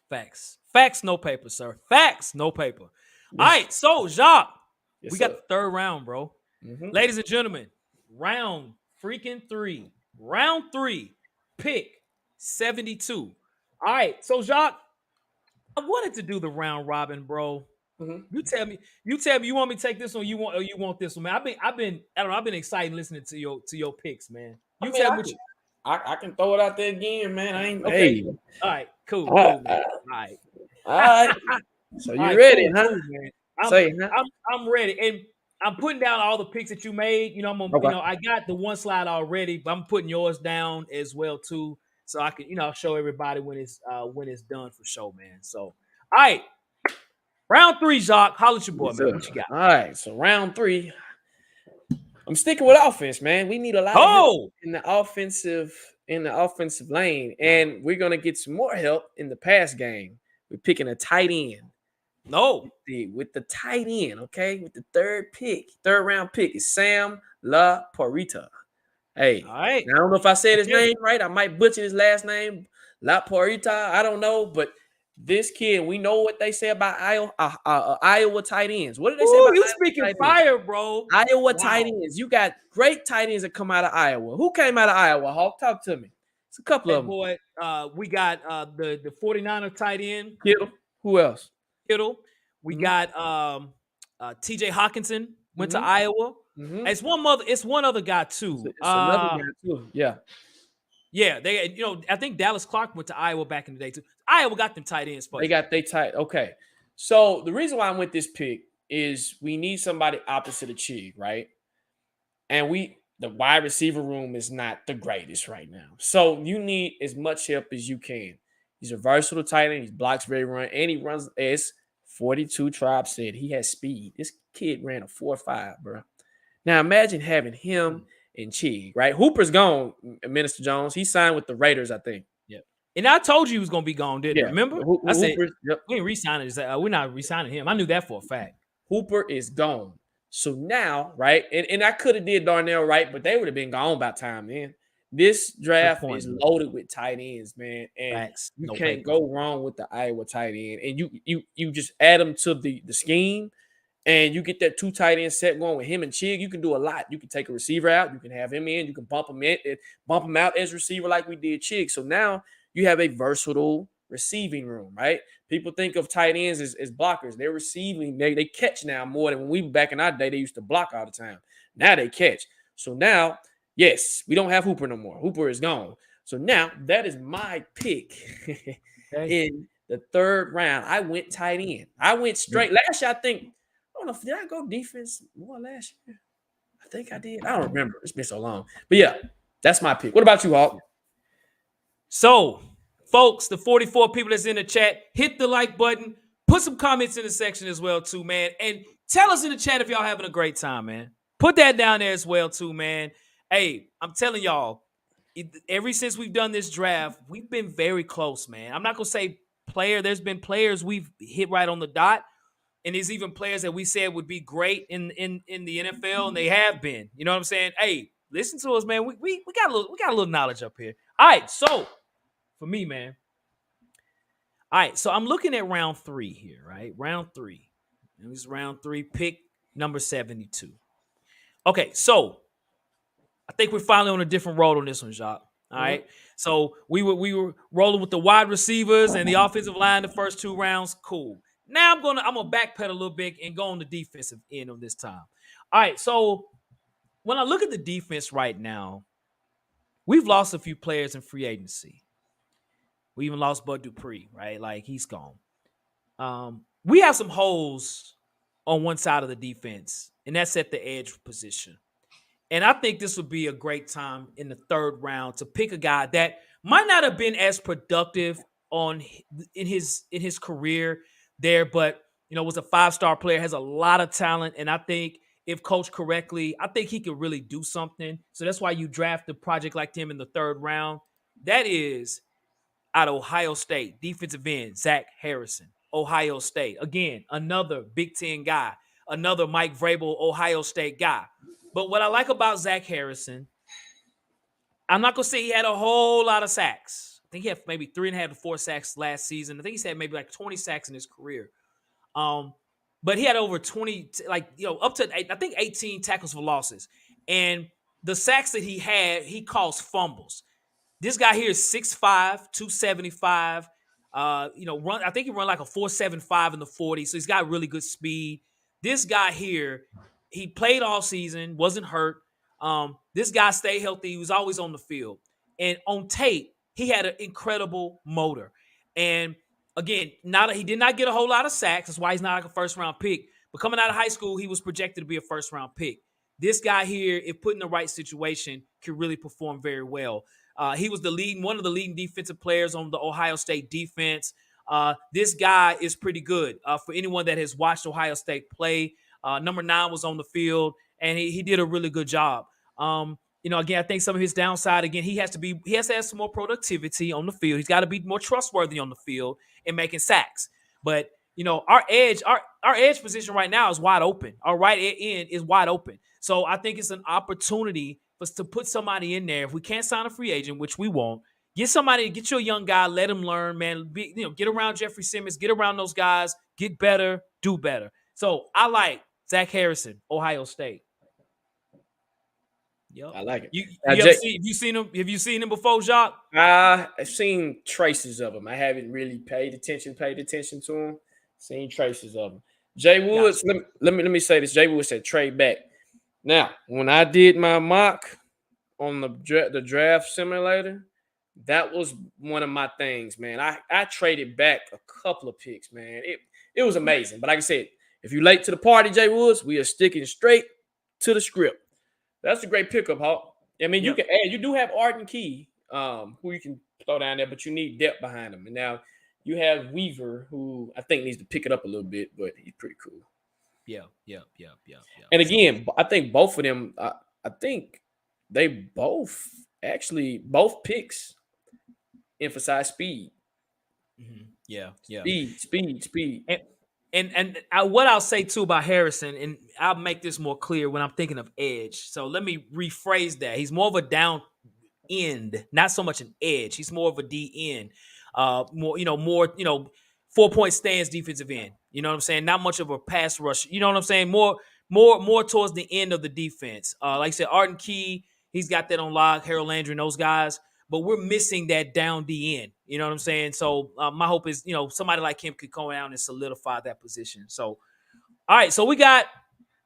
Facts. Facts, no paper, sir. Facts, no paper. All right, so Jacques, Yes, we got sir. the third round, bro. Mm-hmm. Ladies and gentlemen, round freaking 3. Round 3, pick 72. All right, so Jacques, I wanted to do the round robin, bro. Mm-hmm. You tell me you want me to take this one, you want this one, man. I've been excited listening to your picks, man. I You mean, tell me what you I can throw it out there again, man. I ain't. okay. Hey. All right, cool, Uh, man. uh, All right. all right. So All you right, ready, cool, huh? cool, man. I'm Say, huh? I'm ready. And I'm putting down all the picks that you made. You know, Okay. I got the one slide already, but I'm putting yours down as well too, so I can, show everybody when it's done for sure, man. So, all right, round three, Jacques. Holla at your boy, Yes, man. sir. What you got? All right. So round three, I'm sticking with offense, man. We need a lot of help Oh in the offensive lane, and we're gonna get some more help in the pass game. We're picking a tight end. no, With the tight end, okay, with the third round pick is Sam La Porita. all Hey, right, now, I don't know if I said his okay. name right. I might butcher his last name, La Porita. I don't know, but this kid, we know what they say about Iowa tight ends. What do they say Ooh, about you Iowa speaking tight ends? fire, bro? Iowa tight Wow. ends. You got great tight ends that come out of Iowa. Who came out of Iowa? Hawk, talk to me. It's a couple Hey, of them. boy, we got the 49er tight end, Kittle. Who else? Kittle. We Mm-hmm. got TJ Hawkinson went to Mm-hmm. Iowa. Mm-hmm. It's one other guy It's, too. it's another guy too. Yeah. Yeah, I think Dallas Clark went to Iowa back in the day too. Iowa got them tight ends for They you. got they tight. Okay. So the reason why I went this pick is we need somebody opposite of Chig, right? And the wide receiver room is not the greatest right now. So you need as much help as you can. He's a versatile tight end. He blocks very run, and he runs as 42 Tribe said. He has speed. This kid ran a 4.5, bro. Now imagine having him Mm, and Chig, right? Hooper's gone, Minister Jones. He signed with the Raiders, I think. yeah. And I told you he was gonna be gone, didn't I? Yeah. Remember? I said Hooper. Yep. we ain't re-signing this. We're not re-signing him. I knew that for a fact. Hooper is gone. So now, right, and I could have did Darnell right, but they would have been gone by time then. This Good draft point, is man. loaded with tight ends, man, and Facts. you No can't paper. go wrong with the Iowa tight end. And you just add them to the scheme, and you get that two tight end set going with him and Chig. You can do a lot. You can take a receiver out, you can have him in, you can bump him in, and bump him out as receiver like we did Chig. So now you have a versatile receiving room, right? People think of tight ends as blockers. They're receiving, they catch now more than when we back in our day, they used to block all the time. Now they catch. So now, yes, we don't have Hooper no more. Hooper is gone. So now that is my pick Okay. in the third round. I went tight end. I went straight. Last year, I think, I don't know, did I go defense more last year? I think I did. I don't remember. It's been so long. But yeah, that's my pick. What about you, Hawk? So, folks, the 44 people that's in the chat, hit the like button, put some comments in the section as well, too, man. And tell us in the chat if y'all having a great time, man. Put that down there as well, too, man. Hey, I'm telling y'all, ever since we've done this draft, we've been very close, man. I'm not gonna say there's been players we've hit right on the dot, and there's even players that we said would be great in the NFL, and they have been. You know what I'm saying? Hey, listen to us, man. We got a little knowledge up here. All right, so for me, man. All right, so I'm looking at round three here, right? Round three. It was round three, pick number 72. Okay, so I think we're finally on a different road on this one, Jacques. All Mhm. right. So we were rolling with the wide receivers and the offensive line the first two rounds. Cool. Now I'm gonna backpedal a little bit and go on the defensive end on this time. All right. So when I look at the defense right now, we've lost a few players in free agency. We even lost Bud Dupree, right? Like he's gone. We have some holes on one side of the defense, and that's at the edge position. And I think this would be a great time in the third round to pick a guy that might not have been as productive on in his career there, but was a 5-star player, has a lot of talent, and I think if coached correctly, I think he could really do something. So that's why you draft a project like him in the third round. That is out of Ohio State, defensive end, Zach Harrison, Ohio State. Again, another Big Ten guy, another Mike Vrabel, Ohio State guy. But what I like about Zach Harrison, I'm not going to say he had a whole lot of sacks. I think he had maybe 3.5 to 4 sacks last season. I think he's had maybe like 20 sacks in his career. Um, but he had over 20, up to, I think, 18 tackles for losses. And the sacks that he had, he caused fumbles. This guy here is 6'5", 275. Run. I think he run like a 4.75 in the 40. So he's got really good speed. This guy here, he played all season, wasn't hurt. This guy stayed healthy. He was always on the field. And on tape, he had an incredible motor. And again, he did not get a whole lot of sacks. That's why he's not like a first round pick. But coming out of high school, he was projected to be a first round pick. This guy here, if put in the right situation, could really perform very well. He was one of the leading defensive players on the Ohio State defense. This guy is pretty good. For anyone that has watched Ohio State play, number 9 was on the field, and he did a really good job. Again, I think some of his downside, again, he has to have some more productivity on the field. He's got to be more trustworthy on the field and making sacks. But our edge position right now is wide open. Our right end is wide open. So I think it's an opportunity for us to put somebody in there. If we can't sign a free agent, which we won't, get you a young guy, let him learn, man. Get around Jeffrey Simmons, get around those guys, get better, do better. So I like Zach Harrison, Ohio State. Yep. I like it. Now, Have you seen him? Have you seen him before, Jacques? I've seen traces of him. I haven't really paid attention to him. Seen traces of him. Jay Woods, Gotcha. let me say this. Jay Woods said trade back. Now, when I did my mock on the draft simulator, that was one of my things, man. I traded back a couple of picks, man. It was amazing. But like I said, if you're late to the party, Jay Woods, we are sticking straight to the script. That's a great pickup, Hawk. I mean, you can add. You do have Arden Key, who you can throw down there, but you need depth behind him. And now you have Weaver, who I think needs to pick it up a little bit, but he's pretty cool. Yeah. And again, I think both of them. I think they both picks emphasize speed. Mm-hmm. Yeah. Speed. And what I'll say too about Harrison, and I'll make this more clear when I'm thinking of edge. So let me rephrase that. He's more of a down end, not so much an edge. He's more of a D end. More 4-point stance defensive end. You know what I'm saying? Not much of a pass rush. You know what I'm saying? More towards the end of the defense. Like I said, Arden Key, he's got that on lock. Harold Landry and those guys. But we're missing that down D end. You know what I'm saying? So my hope is, somebody like him could come down and solidify that position. So, all right. So we got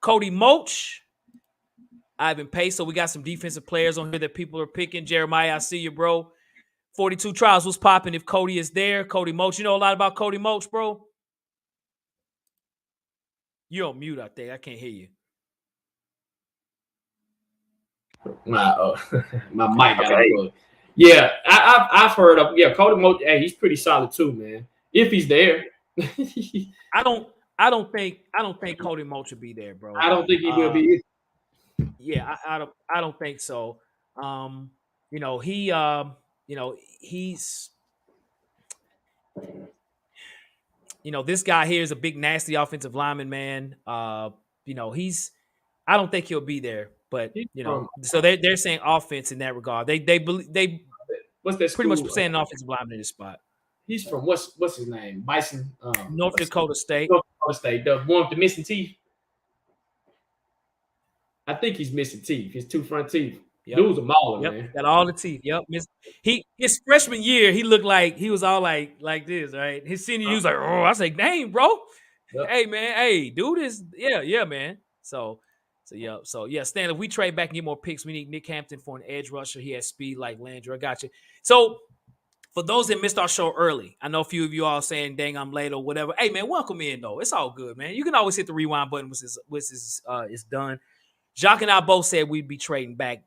Cody Moach, Ivan Pace. So we got some defensive players on here that people are picking. Jeremiah, I see you, bro. 42 trials. What's popping if Cody is there? Cody Moach. You know a lot about Cody Moach, bro? You're on mute out there. I can't hear you. My mic got okay. Yeah, I've heard of Cody Moach. Hey, he's pretty solid too, man. If he's there. I don't think Cody Moach will be there, bro. I don't think he will be. Yeah, I don't think so. He's this guy here is a big nasty offensive lineman, man. I don't think he'll be there, but so they're saying offense in that regard. They what's that pretty much saying an offensive lineman in this spot. He's from what's his name? Bison. North Dakota State. North Dakota State. The one with the missing teeth. I think he's missing teeth. His 2 front teeth. Yep. Dude's a mauler, man. Got all the teeth. Yep. His freshman year, he looked like he was all like this, right? His senior year, he was like, oh, I say, dang, bro. Yep. Hey, man. Hey, dude is man. So Stan, if we trade back and get more picks, we need Nick Hampton for an edge rusher. He has speed like Landry. I got you. So for those that missed our show early, I know a few of you all saying, dang, I'm late or whatever. Hey, man, welcome in, though. It's all good, man. You can always hit the rewind button once it's done. Jacques and I both said we'd be trading back,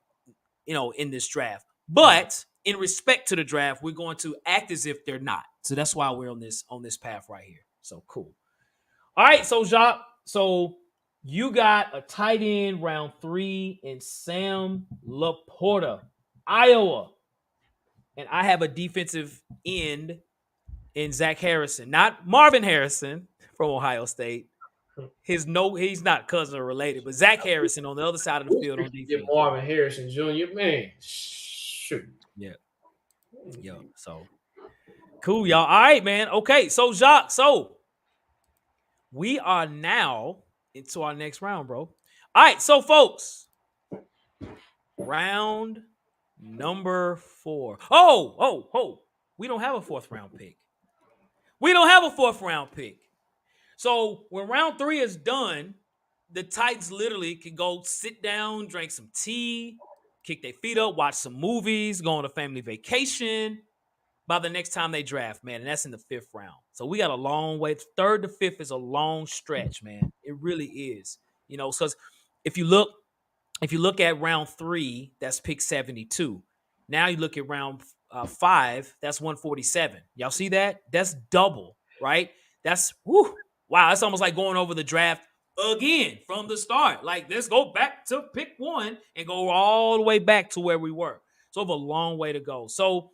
in this draft. But in respect to the draft, we're going to act as if they're not. So that's why we're on this path right here. So cool. All right, so Jacques, you got a tight end round 3 in Sam Laporta, Iowa. And I have a defensive end in Zach Harrison, not Marvin Harrison from Ohio State. He's not cousin or related, but Zach Harrison on the other side of the field on defense. Marvin Harrison Jr., man. Shoot. Yeah. So cool, y'all. All right, man. Okay, so Jacques, we are now into our next round, bro. All right, so folks, round number 4. Oh, we don't have a 4th round pick. So when round 3 is done, the Titans literally can go sit down, drink some tea, kick their feet up, watch some movies, go on a family vacation. by the next time they draft, man, and that's in the fifth round. So we got a long way. Third to fifth is a long stretch, man. It really is. Because if you look if you look at round three, that's pick 72. Now you look at round five, that's 147. Y'all see that? That's double, right? That's whoo, wow. That's almost like going over the draft again from the start. Like, let's go back to pick one and go all the way back to where we were. So, we have a long way to go. So,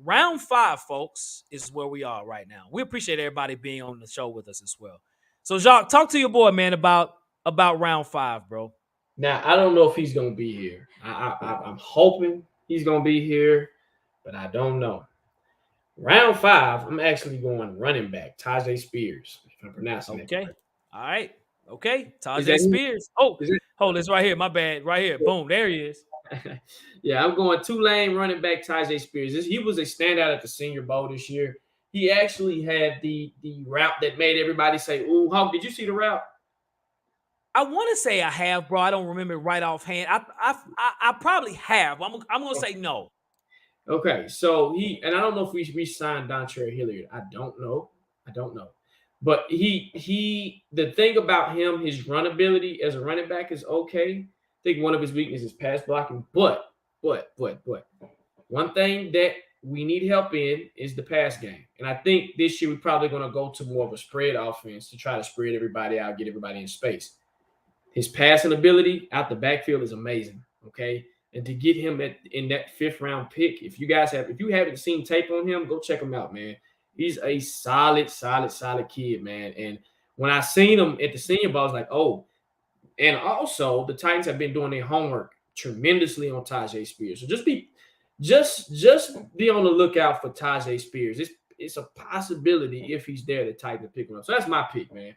round five, folks, is where we are right now. We appreciate everybody being on the show with us as well. So, Jacques, talk to your boy, man, about round five, bro. Now I don't know if he's gonna be here. I'm hoping he's gonna be here, but I don't know. Round five, I'm actually going running back, Tajay Spears, if I'm pronouncing that Okay. correct. All right. Okay. Is Tajay that him? Spears. Oh, Is hold this right here. My bad. Right here. Boom. There he is. it? Yeah, I'm going two-lane running back, Tajay Spears. He was a standout at the Senior Bowl this year. He actually had the route that made everybody say, "Ooh, Hawk, did you see the route?" I want to say I have, bro. I don't remember it right offhand. I probably have. I'm gonna say no. Okay, so and I don't know if we re-signed Dontre Hilliard. I don't know. I don't know. But the thing about him, his run ability as a running back is okay. I think one of his weaknesses is pass blocking. But one thing that we need help in is the pass game. And I think this year we're probably going to go to more of a spread offense to try to spread everybody out, get everybody in space. His passing ability out the backfield is amazing. Okay. And to get him in that fifth round pick, if you haven't seen tape on him, go check him out, man. He's a solid kid, man. And when I seen him at the Senior Bowl, I was like, oh. And also, the Titans have been doing their homework tremendously on Tajay Spears. So just be on the lookout for Tajay Spears. It's a possibility if he's there, the Titans pick him up. So that's my pick, man.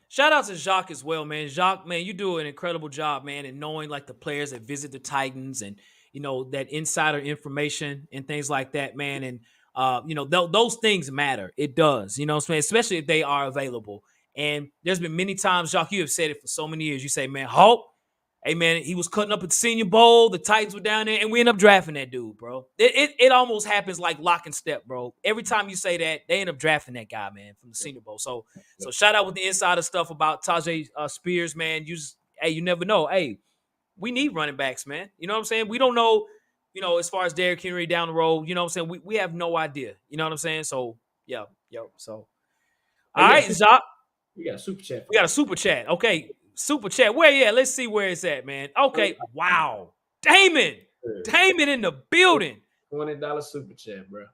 Shout out to Jacques as well, man. Jacques, man, you do an incredible job, man, in knowing like the players that visit the Titans and that insider information and things like that, man. And those things matter. It does, what I'm saying, especially if they are available. And there's been many times, Jacques, you have said it for so many years. You say, man, Hulk, hey man, he was cutting up at the Senior Bowl. The Titans were down there, and we end up drafting that dude, bro. It almost happens like lock and step, bro. Every time you say that, they end up drafting that guy, man, from the Senior Bowl. So shout out with the insider stuff about Tajay Spears, man. You never know. Hey, we need running backs, man. You know what I'm saying? We don't know, as far as Derrick Henry down the road. You know what I'm saying? We have no idea. You know what I'm saying? So yeah, yo. So Oh, all right, Jacques. we got a super chat. We got a super chat. Okay. Super chat. Where yeah? Let's see where it's at, man. Okay. Wow. Damon. Damon in the building. $20 super chat, bro.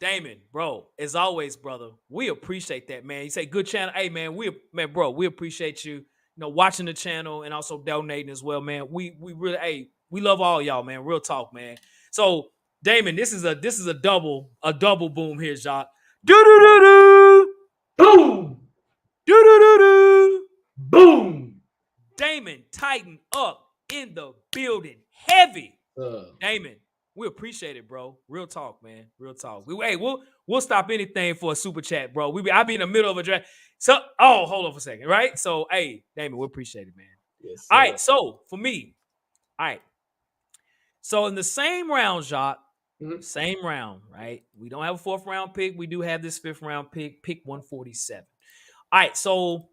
Damon, bro, as always, brother, we appreciate that, man. You say good channel. Hey, man, we appreciate you, watching the channel and also donating as well, man. We really, hey, we love all y'all, man. Real talk, man. So, Damon, this is a double boom here, Jacques. Do do do do. Boom. Do do do do. Boom. Damon, tighten up in the building, heavy. Damon, we appreciate it, bro. Real talk, man. Real talk. We'll stop anything for a super chat, bro. I'll be in the middle of a draft. So, hold on for a second, right? So, hey, Damon, we appreciate it, man. Yes, all right. So for me, all right. So in the same round, Jacques, same round, right? We don't have a fourth round pick. We do have this fifth round pick 147. All right. So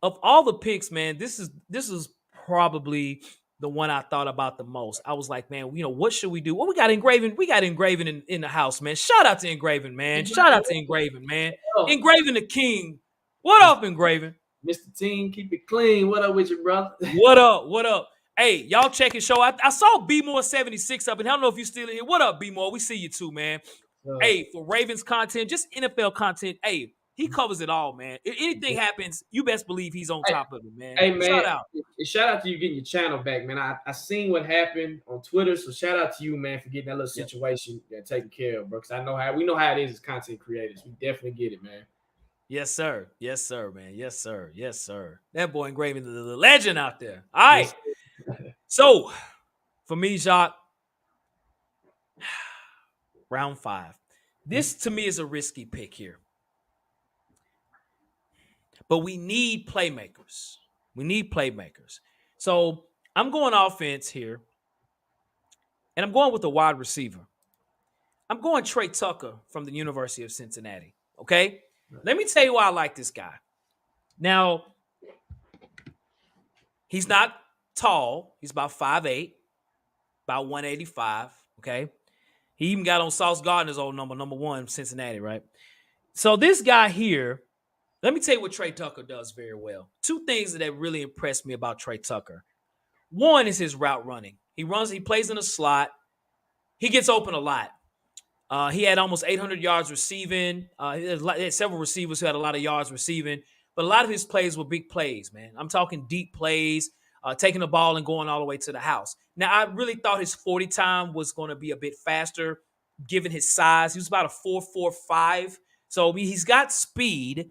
of all the picks, man, this is probably the one I thought about the most. I was like, man, what should we do? Well, we got engraving. We got engraving in the house, man. Shout out to engraving, man. Shout out to engraving, man. Engraving the king. What up, engraving? Mr. Team, keep it clean. What up with you, brother? What up? What up? Hey, y'all check his show. I saw B More 76 up, and I don't know if you still in here. What up, B More? We see you too, man. Hey, for Ravens content, just NFL content. Hey, he covers it all, man. If anything happens, you best believe he's on top of it, man. Hey, man. Shout out to you getting your channel back, man. I seen what happened on Twitter, so shout out to you, man, for getting that little situation taken care of, bro. Because we know how it is as content creators. We definitely get it, man. Yes, sir. Yes, sir, man. Yes, sir. Yes, sir. That boy engraving the legend out there. All right. So, for me, Jacques, round 5. This, to me, is a risky pick here. But we need playmakers. So, I'm going offense here. And I'm going with a wide receiver. I'm going Trey Tucker from the University of Cincinnati. Okay. Let me tell you why I like this guy. Now, he's not tall. He's about 5'8", about 185. Okay. He even got on Sauce Gardner's old number one, Cincinnati, right? So this guy here, let me tell you what Trey Tucker does very well. Two things that really impressed me about Trey Tucker. One is his route running. He plays in a slot. He gets open a lot. He had almost 800 yards receiving. He had several receivers who had a lot of yards receiving, but a lot of his plays were big plays, man. I'm talking deep plays, taking the ball and going all the way to the house. Now, I really thought his 40 time was going to be a bit faster, given his size. He was about a 4.45, so he's got speed,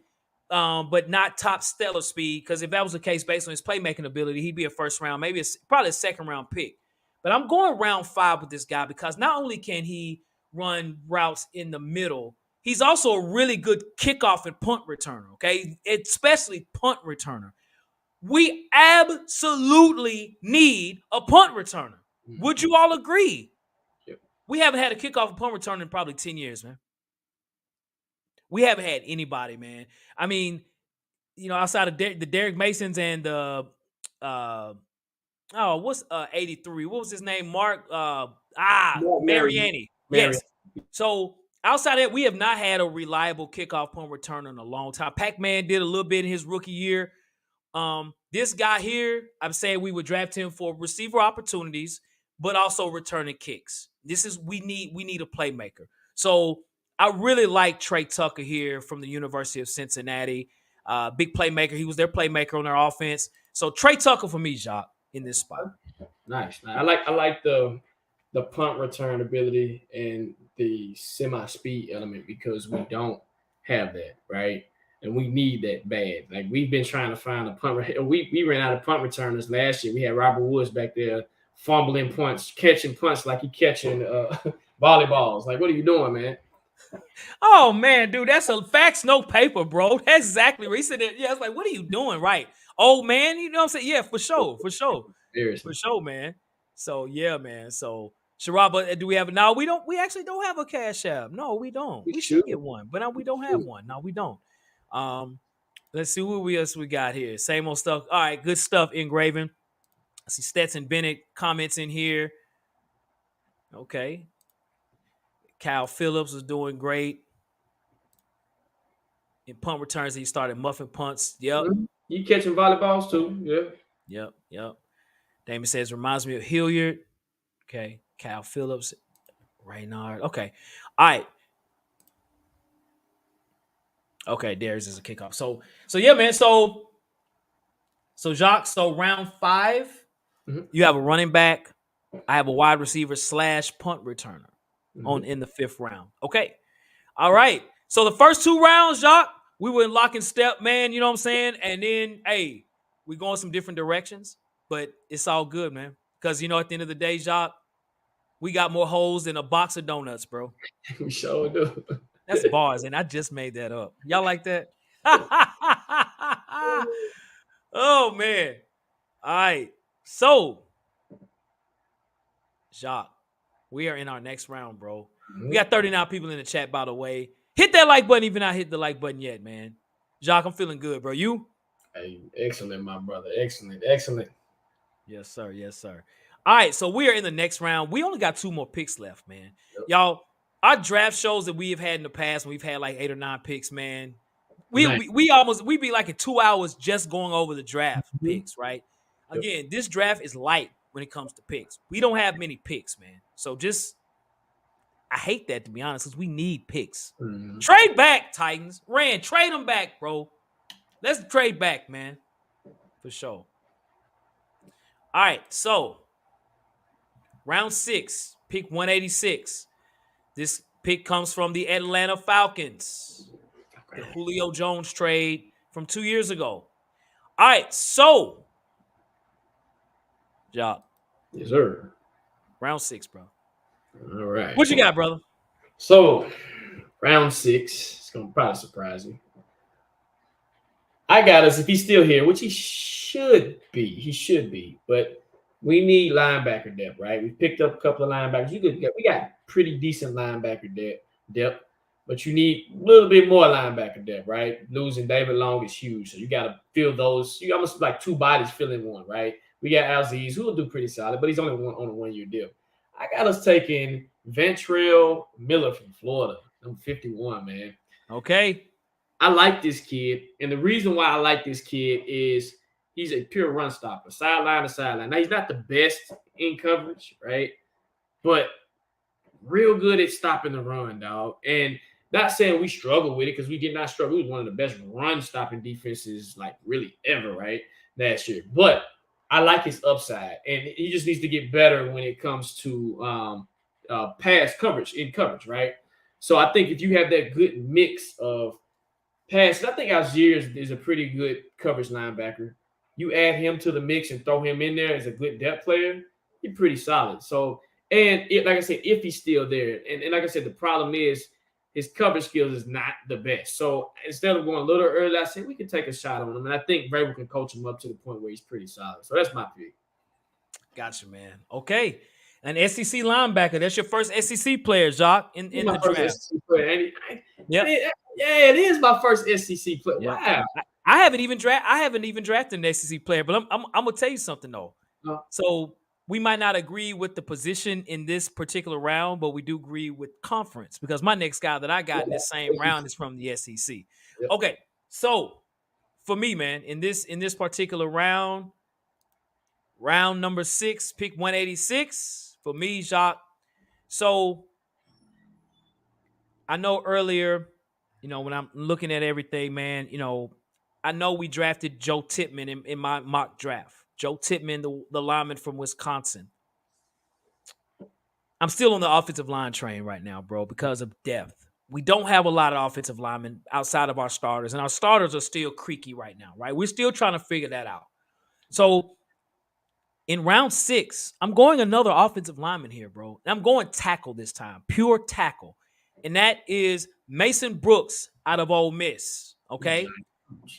but not top stellar speed. Because if that was the case, based on his playmaking ability, he'd be a first round, probably a second round pick. But I'm going round 5 with this guy because not only can he run routes in the middle, he's also a really good kickoff and punt returner, okay? Especially punt returner. We absolutely need a punt returner. Would you all agree? Yep. We haven't had a kickoff and punt returner in probably 10 years, man. We haven't had anybody, man. I mean, outside of the Derek Masons and the what's 83? What was his name? Mark Mariani. Mary. Yes. So outside of that, we have not had a reliable kickoff punt returner in a long time. Pac-Man did a little bit in his rookie year. This guy here, I'm saying we would draft him for receiver opportunities, but also returning kicks. We need a playmaker. So I really like Trey Tucker here from the University of Cincinnati. Big playmaker. He was their playmaker on their offense. So Trey Tucker for me, Jacques, in this spot. Nice. I like the punt return ability and the semi speed element because we don't have that, right? And we need that bad. Like we've been trying to find a punt. We ran out of punt returners last year. We had Robert Woods back there fumbling punts, catching punts like he catching volleyballs. Like, what are you doing, man? Oh man, dude, that's a facts, no paper, bro. That's exactly what he said. Yeah, it's like, what are you doing, right? Oh man, you know what I'm saying? Yeah, for sure, Seriously. man. So yeah, man. So Sharaba, do we have? No, we don't. We actually don't have a cash app. No, we don't. We We should. should get one, but we don't have one. No, we don't. Um, let's see what else we got here. Same old stuff. All right, good stuff. Engraving. I see Stetson Bennett comments in here. Okay. Kyle Phillips was doing great. In punt returns, he started muffin punts. Yep. Mm-hmm. You catching volleyballs too? Yeah. Yep. Damon says reminds me of Hilliard. Okay. Kyle Phillips, Raynard. Okay. All right. Okay, Darius is a kickoff. So yeah, man. So Jacques, so round 5, you have a running back. I have a wide receiver / punt returner in the 5th round. Okay. All right. So the first 2 rounds, Jacques, we were in lock and step, man. You know what I'm saying? And then, hey, we going some different directions, but it's all good, man. Because, at the end of the day, Jacques, we got more holes than a box of donuts, bro. We sure do. That's bars, and I just made that up. Y'all like that? Oh, man. All right. So, Jacques, we are in our next round, bro. We got 39 people in the chat, by the way. Hit that like button, even not hit the like button yet, man. Jacques, I'm feeling good, bro. You? Hey, excellent, my brother. Excellent. Yes, sir. Yes, sir. All right, so we are in the next round. We only got 2 more picks left, man. Yep. Y'all, our draft shows that we have had in the past, we've had like 8 or 9 picks, man. We be like in 2 hours just going over the draft picks, right? Again, this draft is light when it comes to picks. We don't have many picks, man. So I hate that, to be honest, because we need picks. Mm-hmm. Trade back, Titans. Rand, trade them back, bro. Let's trade back, man. For sure. All right, so round 6, pick 186. This pick comes from the Atlanta Falcons. The Julio Jones trade from 2 years ago. All right, so, Job. Yes, sir. Round 6, bro. All right. What you got, brother? So, round 6. It's going to probably surprise you. I got us, if he's still here, which he should be, but we need linebacker depth, right? We picked up a couple of linebackers. We got pretty decent linebacker depth, but you need a little bit more linebacker depth, right? Losing David Long is huge, so you got to fill those. You almost like two bodies filling one, right? We got Alziz, who will do pretty solid, but he's only on a 1 year deal. I got us taking Ventrell Miller from Florida, number 51, man. Okay. I like this kid, and the reason why I like this kid is he's a pure run stopper, sideline to sideline. Now he's not the best in coverage, right? But real good at stopping the run, dog. And not saying we struggle with it because we did not struggle. We was one of the best run stopping defenses, like really ever, right? Last year. But I like his upside, and he just needs to get better when it comes to pass coverage in coverage, right? So I think if you have that good mix of passes, I think Algier is a pretty good coverage linebacker. You add him to the mix and throw him in there as a good depth player, he's pretty solid. So, like I said, if he's still there, and like I said, the problem is his coverage skills is not the best. So instead of going a little early, I said we can take a shot on him, and I think Vrabel can coach him up to the point where he's pretty solid. So that's my pick. Gotcha, man. Okay. An SEC linebacker. That's your first SEC player, Jacques, in My the first draft. SEC player. Yep. Yeah, it is my first SEC player. Yep. Wow. I haven't even drafted an SEC player, but I'm gonna tell you something though. So we might not agree with the position in this particular round, but we do agree with conference because my next guy that I got in this same round is from the SEC. Yep. Okay, so for me, man, in this particular round number 6, pick 186 for me, Jacques. So I know earlier, when I'm looking at everything, man, I know we drafted Joe Tippmann in my mock draft. Joe Tippmann, the lineman from Wisconsin. I'm still on the offensive line train right now, bro, because of depth. We don't have a lot of offensive linemen outside of our starters, and our starters are still creaky right now, right? We're still trying to figure that out. So in round 6, I'm going another offensive lineman here, bro. And I'm going tackle this time, pure tackle. And that is Mason Brooks out of Ole Miss, okay?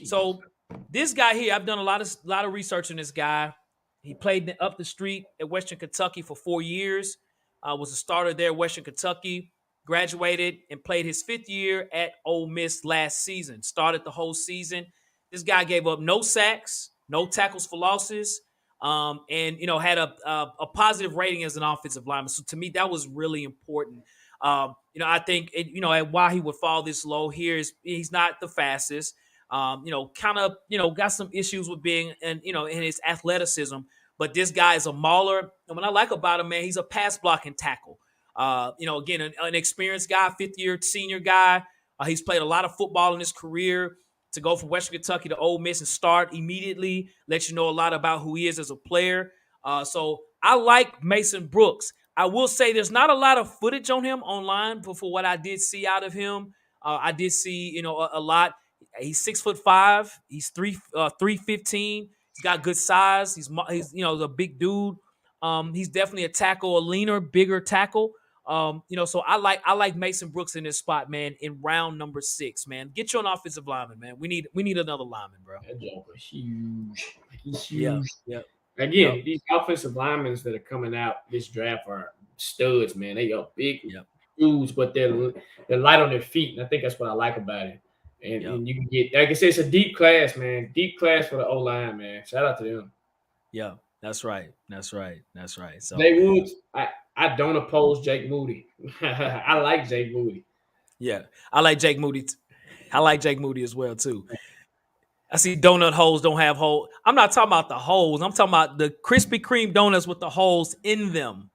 So this guy here, I've done a lot of research on this guy. He played up the street at Western Kentucky for 4 years. Was a starter there at Western Kentucky. Graduated and played his 5th year at Ole Miss last season. Started the whole season. This guy gave up no sacks, no tackles for losses, and had a positive rating as an offensive lineman. So to me, that was really important. I think why he would fall this low here is he's not the fastest. Kind of, got some issues with being in his athleticism. But this guy is a mauler. And what I like about him, man, he's a pass blocking tackle. Again, an experienced guy, 5th year senior guy. He's played a lot of football in his career. To go from Western Kentucky to Ole Miss and start immediately lets you know a lot about who he is as a player. So I like Mason Brooks. I will say there's not a lot of footage on him online, but for what I did see out of him, I did see a lot. He's 6'5". He's 315. He's got good size. He's a big dude. He's definitely a tackle, a leaner, bigger tackle. So I like Mason Brooks in this spot, man, in round number 6, man. Get you an offensive lineman, man. We need another lineman, bro. That joker huge. He's Yeah, huge. yeah. Again, Yep. these offensive linemen that are coming out this draft are studs, man. They are big Yep. dudes, but they're light on their feet, and I think that's what I like about it. And, Yep. and you can get, like I said, it's a deep class, man. Deep class for the O line, man. Shout out to them. Yeah, that's right. So Jay Woods, I don't oppose Jake Moody. I like Jake Moody. yeah, I like Jake Moody. I like Jake Moody as well too. I see donut holes don't have holes. I'm not talking about the holes. I'm talking about the Krispy Kreme donuts with the holes in them.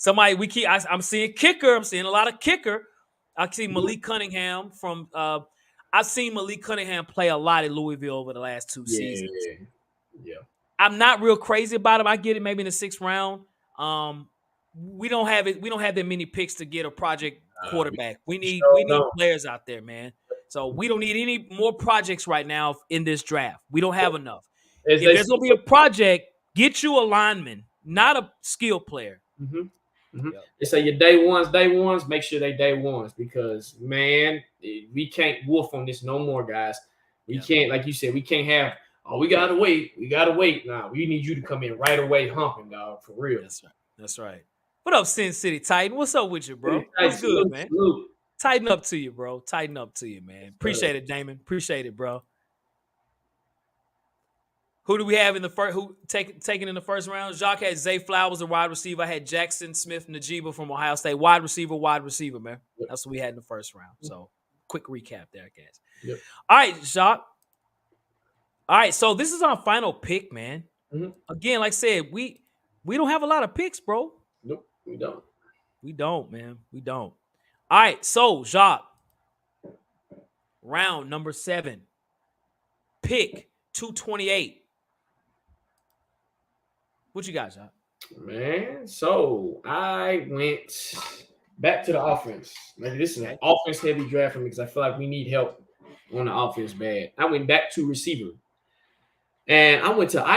I'm seeing kicker. I'm seeing a lot of kicker. I see Malik Cunningham from. I've seen Malik Cunningham play a lot at Louisville over the last 2 seasons. Yeah. I'm not real crazy about him. I get it maybe in the 6th round. We don't have it. We don't have that many picks to get a project quarterback. We need players out there, man. So we don't need any more projects right now in this draft. We don't have enough. If there's gonna be a project, get you a lineman, not a skill player. Yep. They say your day ones, make sure they day ones because man, we can't wolf on this no more, guys. We can't, like you said, we can't have. Oh, we gotta wait. Nah, we need you to come in right away, humping, dog, for real. That's right. What up, Sin City Titan? What's up with you, Hey, bro? hey, What's good, salute, man? salute. Tighten up to you, bro. Tighten up to you, man. Uh, Appreciate it, Damon. Appreciate it, bro. Who do we have in the first? Who taken in the first round? Jacques had Zay Flowers, a wide receiver. I had Jackson Smith Najiba from Ohio State, wide receiver, man. yep, That's what we had in the first round. So, quick recap there, I guess. yep. All right, Jacques. All right, so this is our final pick, man. Mhm. Again, like I said, we don't have a lot of picks, bro. Nope, we don't. We don't, man. We don't. All right, so Jacques, round number 7, pick 228. What you got, Jacques? Man, so I went back to the offense. Like this is an Okay. offense heavy draft for me because I feel like we need help on the offense bad. I went back to receiver. And I went to the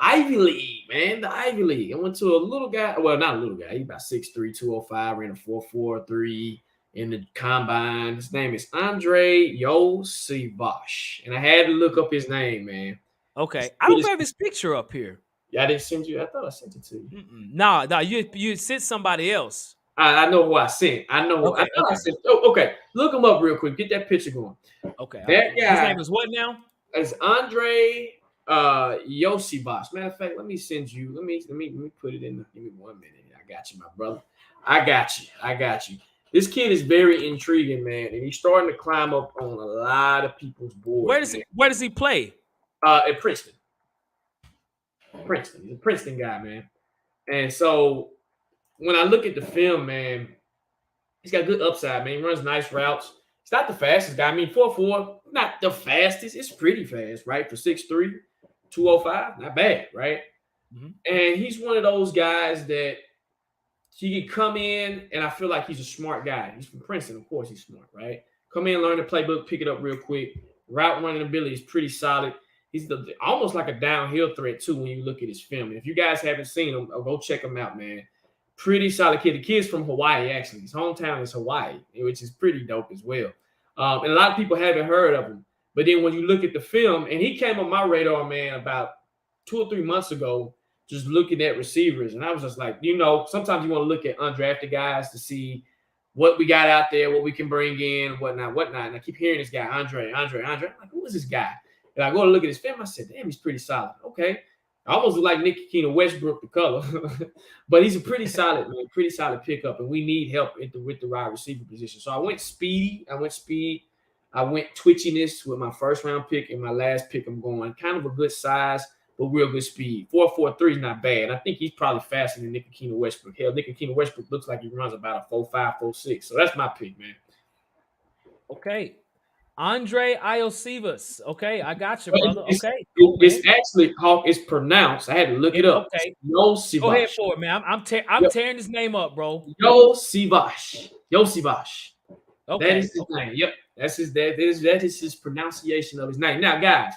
Ivy League, man, the Ivy League. I went to a little guy, well, not a little guy. He's about 6'3", 205, ran a 4.43 in the combine. His name is Andre Yosivash. And I had to look up his name, man. Okay. I don't have his picture up here. Yeah, I didn't send you. I thought I sent it to you. Nah, you sent somebody else. I know who I sent. I know. I Okay, thought I okay, sent. Oh, okay. Look him up real quick. Get that picture going. okay. All That right. His guy name is what now? is Andre Yosibas. Matter of fact, let me send you. Let me put it in. Give me 1 minute. I got you, my brother. I got you. I got you. This kid is very intriguing, man, and he's starting to climb up on a lot of people's boards, man. Where does he play? At Princeton. Princeton. He's a Princeton guy, man. And so when I look at the film, man, he's got good upside, man. He runs nice routes. He's not the fastest guy. I mean, 4.4, not the fastest. It's pretty fast, right? For 6'3", 205, not bad, right? Mm-hmm. And he's one of those guys that he can come in, and I feel like he's a smart guy. He's from Princeton, of course he's smart, right? Come in, learn the playbook, pick it up real quick. Route running ability is pretty solid. He's almost like a downhill threat, too, when you look at his film. And if you guys haven't seen him, go check him out, man. Pretty solid kid. The kid's from Hawaii, actually. His hometown is Hawaii, which is pretty dope as well. And a lot of people haven't heard of him. But then when you look at the film, and he came on my radar, man, about 2 or 3 months ago, just looking at receivers. And I was just like, sometimes you want to look at undrafted guys to see what we got out there, what we can bring in, whatnot. And I keep hearing this guy, Andre. I'm like, who is this guy? And I go to look at his film. I said, damn, he's pretty solid. Okay. I almost look like Nick Keena Westbrook, the color. But he's a pretty solid, man, pretty solid pickup. And we need help with the wide receiver position. So I went speedy. I went twitchiness with my first round pick, and my last pick I'm going kind of a good size, but real good speed. 4.43 is not bad. I think he's probably faster than Nick Keena Westbrook. Hell, Nick Keena Westbrook looks like he runs about a 4.5, 4.6. So that's my pick, man. Okay. Andre Iosivas. Okay, I got you, brother. Okay, cool, man. It's actually how it's pronounced. I had to look it up. Okay. Yosivash. Go ahead for it, man. I'm tearing his name up, bro. Yosivash. Okay. That is his name. Yep. That is his pronunciation of his name. Now, guys,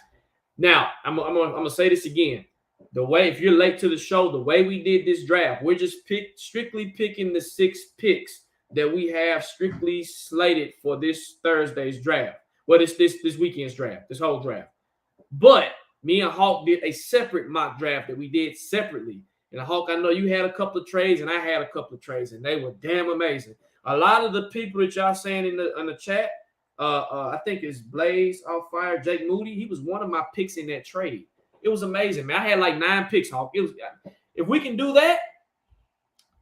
I'm gonna say this again. The way, if you're late to the show, the way we did this draft, we're just strictly picking the 6 picks that we have strictly slated for this Thursday's draft. Well, this weekend's draft, this whole draft. But me and Hawk did a separate mock draft that we did separately. And Hawk, I know you had a couple of trades, and I had a couple of trades, and they were damn amazing. A lot of the people that y'all saying in the chat, I think it's Blaze Off Fire, Jake Moody. He was one of my picks in that trade. It was amazing, man. I had like 9 picks, Hawk. If we can do that,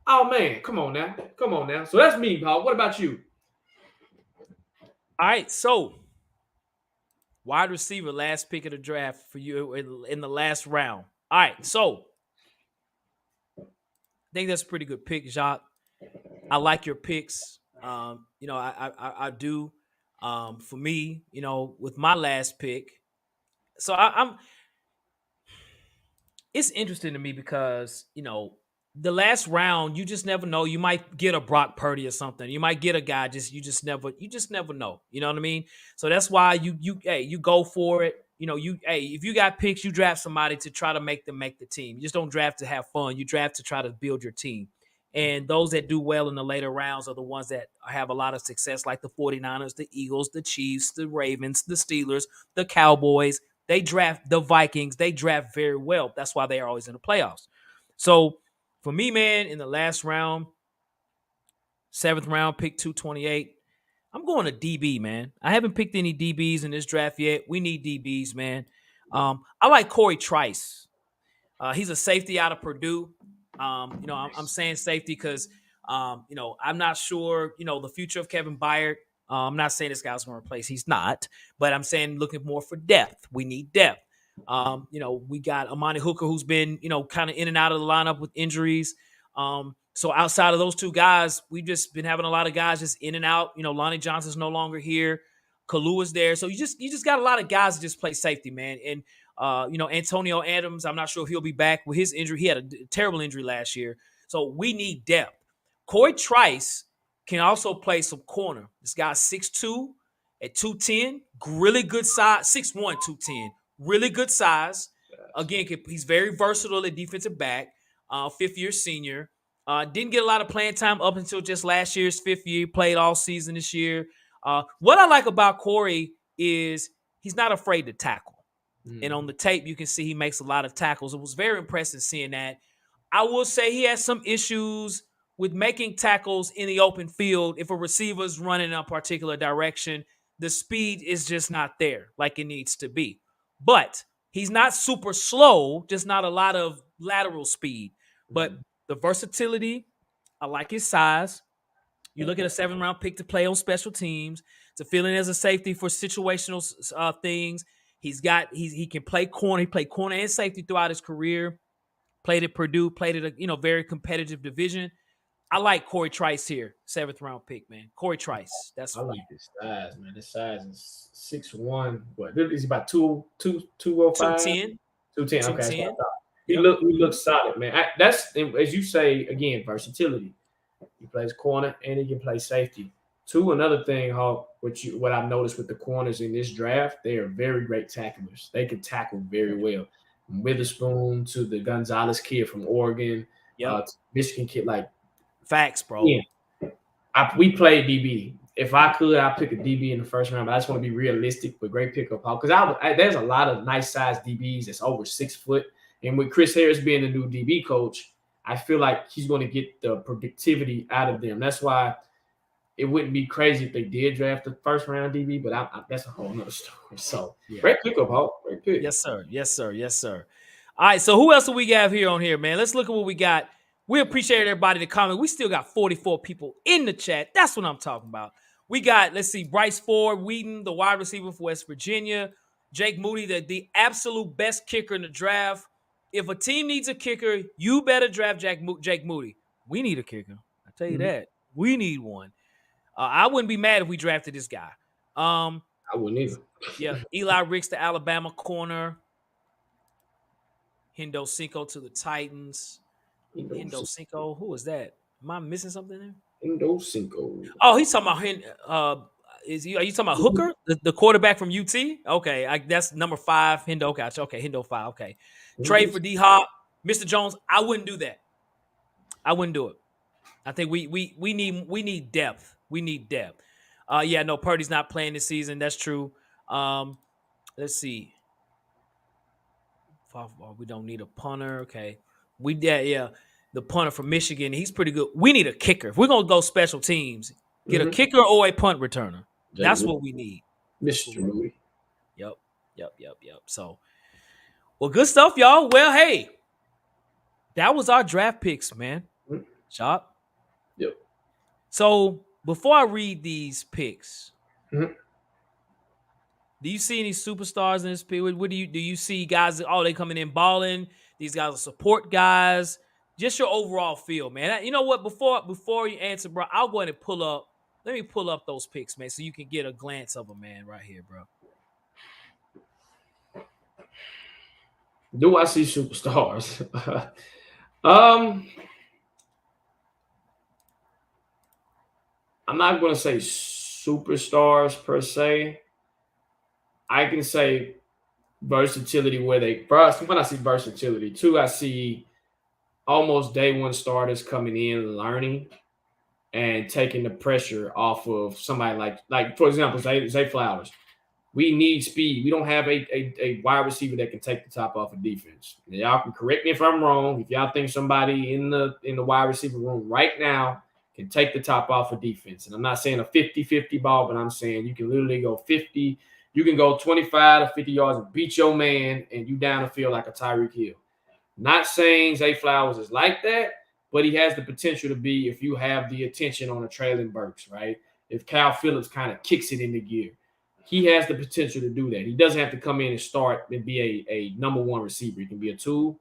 oh man, come on now. So that's me, Hawk. What about you? All right, so wide receiver, last pick of the draft for you in the last round. All right, so I think that's a pretty good pick, Jacques. I like your picks. I do. For me, with my last pick, so I'm. It's interesting to me because the last round, you just never know. You might get a Brock Purdy or something. You might get a guy you just never know. You know what I mean? So that's why you go for it. If you got picks, you draft somebody to try to make the team. You just don't draft to have fun. You draft to try to build your team. And those that do well in the later rounds are the ones that have a lot of success, like the 49ers, the Eagles, the Chiefs, the Ravens, the Steelers, the Cowboys. They draft the Vikings. They draft very well. That's why they are always in the playoffs. So for me, man, in the last round, 7th round pick 228. I'm going to DB, man. I haven't picked any DBs in this draft yet. We need DBs, man. I like Corey Trice. He's a safety out of Purdue. I'm saying safety because, I'm not sure, the future of Kevin Byard. I'm not saying this guy's going to replace. He's not. But I'm saying looking more for depth. We need depth. We got Amani Hooker, who's been, kind of in and out of the lineup with injuries. So outside of those two guys, we've just been having a lot of guys just in and out. Lonnie Johnson's no longer here. Kalu is there. So you just got a lot of guys that just play safety, man. And Antonio Adams, I'm not sure if he'll be back with his injury. He had a terrible injury last year. So we need depth. Corey Trice can also play some corner. This guy's 6'2" at 210. Really good size. 6'1", 210. Really good size. Again, he's very versatile at defensive back. Fifth-year senior. Didn't get a lot of playing time up until just last year's fifth year. Played all season this year. What I like about Corey is he's not afraid to tackle. And on the tape, you can see he makes a lot of tackles. It was very impressive seeing that. I will say he has some issues with making tackles in the open field. If a receiver's running in a particular direction, the speed is just not there like it needs to be. But he's not super slow, just not a lot of lateral speed. But the versatility, I like his size. You look at a 7th round pick to play on special teams, to fill in as a safety for situational things. He can play corner. He played corner and safety throughout his career. Played at Purdue. Played at a very competitive division. I like Corey Trice here, 7th round pick, man. Corey Trice. That's I for like me. this size, man. This size is 6'1". What is he about 205? 210. 210. Okay, that's what I 210. thought. He Yep. looks solid, man. That's as you say again, versatility. He plays corner and he can play safety. Another thing, Hawk, what I've noticed with the corners in this draft, they are very great tacklers. They can tackle very well. From Witherspoon to the Gonzalez kid from Oregon, Yep. Michigan kid, like Facts, bro. yeah. We played DB. If I could, I'd pick a DB in the first round, but I just want to be realistic, but great pickup, Hawk. Because there's a lot of nice sized DBs that's over 6 foot. And with Chris Harris being the new DB coach, I feel like he's going to get the productivity out of them. That's why it wouldn't be crazy if they did draft the first round DB, but that's a whole nother story. So great pickup, Hawk. Great pick. Yes, sir. Yes, sir. Yes, sir. All right. So who else do we have here on here, man? Let's look at what we got. We appreciate everybody to comment. We still got 44 people in the chat. That's what I'm talking about. We got, let's see, Bryce Ford Wheaton, the wide receiver for West Virginia. Jake Moody, the absolute best kicker in the draft. If a team needs a kicker, you better draft Jake Moody. We need a kicker. I tell you that. We need one. I wouldn't be mad if we drafted this guy. I wouldn't either. Yeah, Eli Ricks, the Alabama corner. Hendo Cinco to the Titans. Hendo Cinco, who is that? Am I missing something there? Hendo Cinco. Oh, he's talking about are you talking about Hooker, the quarterback from UT? Okay, that's number 5. Hendo, gotcha. Okay, Hendo 5. Okay, trade for D Hop, Mr. Jones. I wouldn't do that. I wouldn't do it. I think we need depth. We need depth. No, Purdy's not playing this season. That's true. Let's see. We don't need a punter. Okay, the punter from Michigan. He's pretty good. We need a kicker. If we're gonna go special teams, get a kicker or a punt returner. That's what we need. Mr. Moody. Yep. So, well, good stuff, y'all. Well, hey, that was our draft picks, man. Shop. Yep. So before I read these picks, mm-hmm. Do you see any superstars in this pick? What do you see guys? Oh, they coming in balling. These guys are support guys. Just your overall feel, man. You know what? Before you answer, bro, I'll go ahead and pull up. Let me pull up those picks, man, so you can get a glance of them, man, right here, bro. Do I see superstars? I'm not going to say superstars per se. I can say versatility when I see versatility. 2, I see almost day one starters coming in, learning and taking the pressure off of somebody like for example, Zay Flowers. We need speed. We don't have a wide receiver that can take the top off of defense. Now, y'all can correct me if I'm wrong. If y'all think somebody in the wide receiver room right now can take the top off of defense. And I'm not saying a 50-50 ball, but I'm saying you can literally go 50, you can go 25 to 50 yards and beat your man, and you down the field like a Tyreek Hill. Not saying Zay Flowers is like that, but he has the potential to be if you have the attention on a trailing Burks, right? If Kyle Phillips kind of kicks it into gear, he has the potential to do that. He doesn't have to come in and start and be a number one receiver. He can be a two.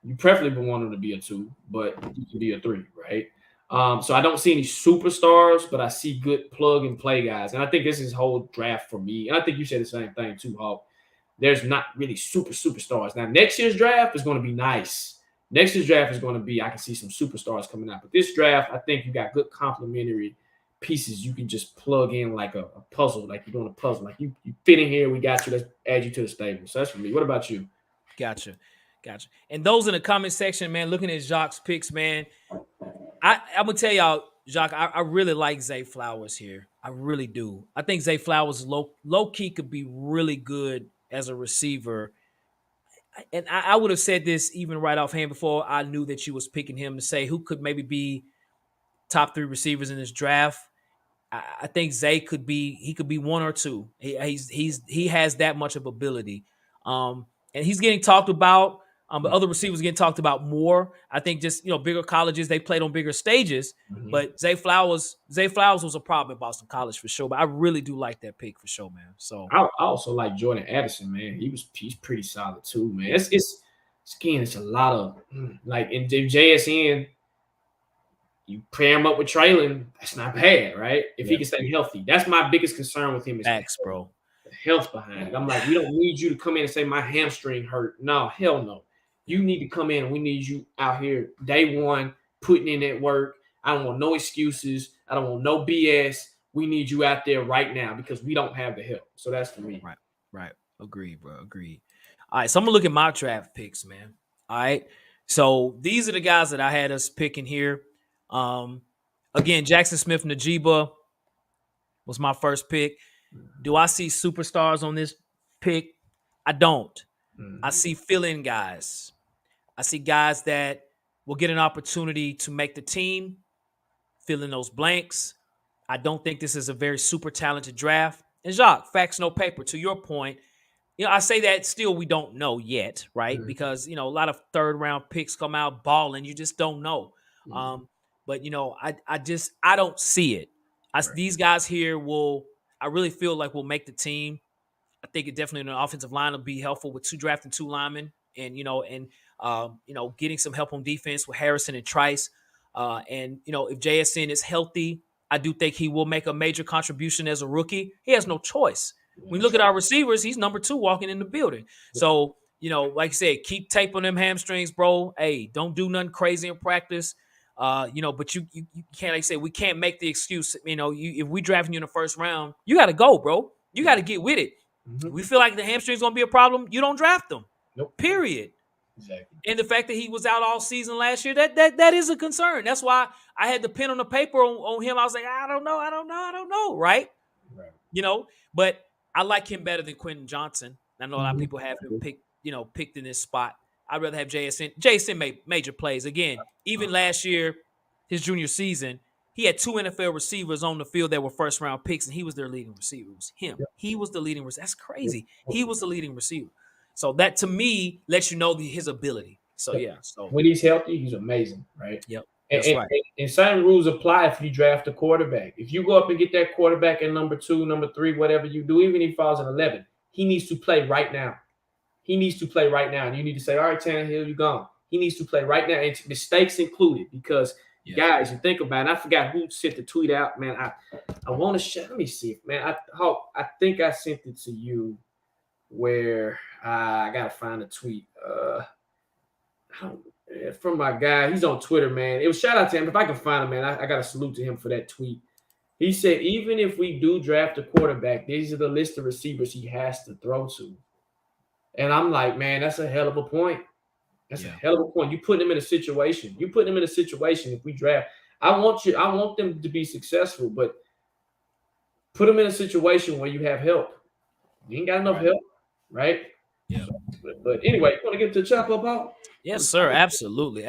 You preferably would want him to be a two, but he can be a three, right? So I don't see any superstars, but I see good plug and play guys. And I think this is whole draft for me. And I think you said the same thing too, Hawk. There's not really superstars. Now, next year's draft is going to be nice. Next year's draft is going to be, I can see some superstars coming out. But this draft, I think you got good complementary pieces you can just plug in like a puzzle, like you're doing a puzzle. Like you fit in here, we got you, let's add you to the stable. So that's for me. What about you? Gotcha. Gotcha. And those in the comment section, man, looking at Jacques' picks, man, I'm gonna tell y'all, Jacques, I really like Zay Flowers here. I really do. I think Zay Flowers low key could be really good as a receiver. And I would have said this even right offhand before I knew that you was picking him to say who could maybe be top 3 receivers in this draft. I think Zay could be one or two. He has that much of ability, and he's getting talked about. But other receivers getting talked about more. I think just bigger colleges, they played on bigger stages. Mm-hmm. But Zay Flowers was a problem at Boston College for sure. But I really do like that pick for sure, man. So I also like Jordan Addison, man. He's pretty solid too, man. It's again, it's a lot of like in JSN. You pair him up with Traylon, that's not bad, right? If he can stay healthy. That's my biggest concern with him is facts, bro. the health behind it. I'm like, we don't need you to come in and say my hamstring hurt. No, hell no. You need to come in and we need you out here day one, putting in that work. I don't want no excuses. I don't want no BS. We need you out there right now because we don't have the help. So that's for me. Right. Agreed, bro. Agreed. All right, so I'm gonna look at my draft picks, man. All right. So these are the guys that I had us picking here. Again, Jackson Smith-Njigba was my first pick. Do I see superstars on this pick? I don't. I see fill-in guys. I see guys that will get an opportunity to make the team, fill in those blanks. I don't think this is a very super talented draft. And Jacques, facts no paper. To your point, I say that still we don't know yet, right? Because a lot of third round picks come out balling, you just don't know. But I don't see it. These guys here I really feel like will make the team. I think it definitely in the offensive line will be helpful with drafting 2 linemen and getting some help on defense with Harrison and Trice. And if JSN is healthy, I do think he will make a major contribution as a rookie. He has no choice. When you look at our receivers, he's number 2 walking in the building. So, like I said, keep tape on them hamstrings, bro. Hey, don't do nothing crazy in practice. But you can't, like I say, we can't make the excuse. If we drafting you in the first round, you got to go, bro. You got to get with it. We feel like the hamstring's gonna be a problem. You don't draft them. Nope. Period. Exactly. And the fact that he was out all season last year, that is a concern. That's why I had the pen on the paper on him. I was like, I don't know, right? But I like him better than Quentin Johnson. I know a lot of people have him picked in this spot. I'd rather have JSN. JSN made major plays. Again, even last year, his junior season, he had 2 NFL receivers on the field that were first-round picks, and he was their leading receiver. It was him. Yep. He was the leading receiver. That's crazy. He was the leading receiver. So that, to me, lets you know his ability. So, yeah. So when he's healthy, he's amazing, right? Yep. That's right. And same rules apply if you draft a quarterback. If you go up and get that quarterback in number 2, number 3, whatever you do, even if he falls in 11, he needs to play right now. He needs to play right now. And you need to say, all right, Tannehill, you're gone. He needs to play right now, and mistakes included, because – guys, you think about it. I forgot who sent the tweet out, man. I want to share. Let me see, man. I think I sent it to you. Where I gotta find the tweet. From my guy, he's on Twitter, man. It was shout out to him. If I can find him, man, I got to salute to him for that tweet. He said, even if we do draft a quarterback, these are the list of receivers he has to throw to. And I'm like, man, that's a hell of a point. That's a hell of a point. You put them in a situation. If we draft, I want them to be successful, but put them in a situation where you have help. You ain't got enough help, right? Yeah. But anyway, you want to get to the chop up, Paul? Yes, sir. Absolutely.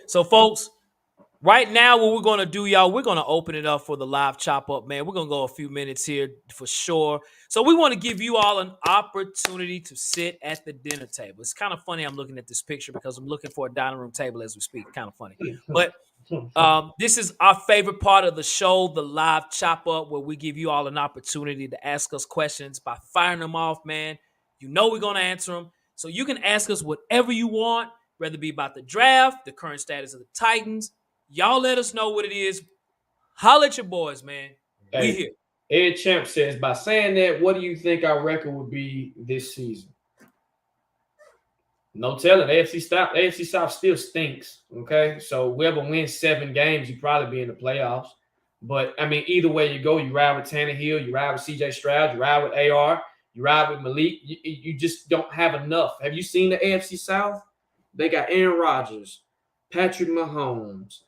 So, folks, Right now, what we're gonna do, y'all, we're gonna open it up for the live chop up, man. We're gonna go a few minutes here for sure. So we want to give you all an opportunity to sit at the dinner table. It's kind of funny. I'm looking at this picture because I'm looking for a dining room table as we speak. Kind of funny, but this is our favorite part of the show, the live chop up, where we give you all an opportunity to ask us questions by firing them off, man. You know we're gonna answer them, so you can ask us whatever you want, whether it be about the draft, the current status of the Titans. Y'all let us know what it is. Holla at your boys, man. We Hey, here. Ed Champ says, by saying that, what do you think our record would be this season? No telling. AFC South still stinks. Okay. So whoever wins 7 games, you probably be in the playoffs. But I mean, either way you go, you ride with Tannehill, you ride with CJ Stroud, you ride with AR, you ride with Malik. You just don't have enough. Have you seen the AFC South? They got Aaron Rodgers, Patrick Mahomes,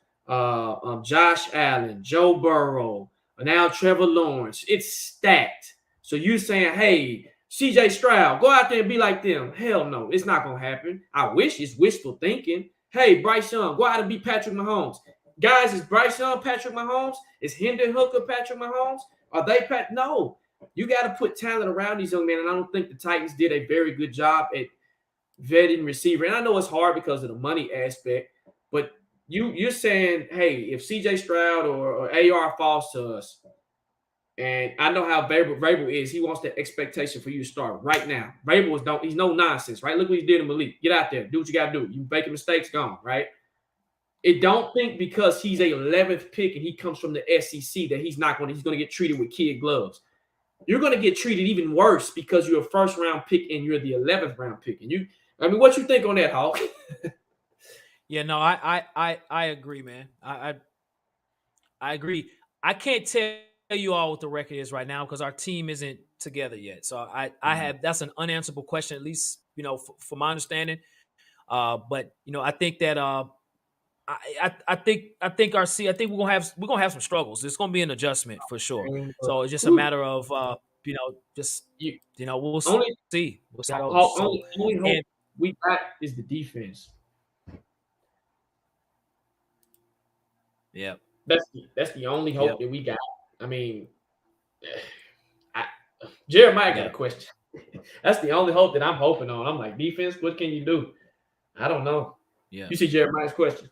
Josh Allen, Joe Burrow, now Trevor Lawrence. It's stacked. So you're saying, hey, CJ Stroud, go out there and be like them. Hell no, it's not going to happen. I wish it's wishful thinking. Hey, Bryce Young, go out and be Patrick Mahomes. Guys, is Bryce Young Patrick Mahomes? Is Hendon Hooker Patrick Mahomes? Are they Pat? No. You got to put talent around these young men, and I don't think the Titans did a very good job at vetting receiver. And I know it's hard because of the money aspect, but you're saying, hey, if CJ Stroud or AR falls to us, and I know how Vrabel is. He wants that expectation for you to start right now. Vrabel he's no nonsense, right? Look what he did to Malik. Get out there, do what you got to do. You making mistakes, gone, right? It don't think because he's a 11th pick and he comes from the SEC that he's going to get treated with kid gloves. You're going to get treated even worse because you're a first round pick and you're the 11th round pick. And what you think on that, Hawk? Yeah, no, I agree, man. I agree. I can't tell you all what the record is right now because our team isn't together yet. So I have that's an unanswerable question, at least for my understanding. But I think that I think I think we're gonna have some struggles. It's gonna be an adjustment for sure. So it's just a matter of just You we'll only see. We'll see how it goes. So only hope and we got is the defense. yeah, That's the only yep, hope that we got. I mean, I, Jeremiah got a yeah, question. That's the only hope that I'm hoping on. I'm like, defense, what can you do? I don't know. yeah, You see Jeremiah's question.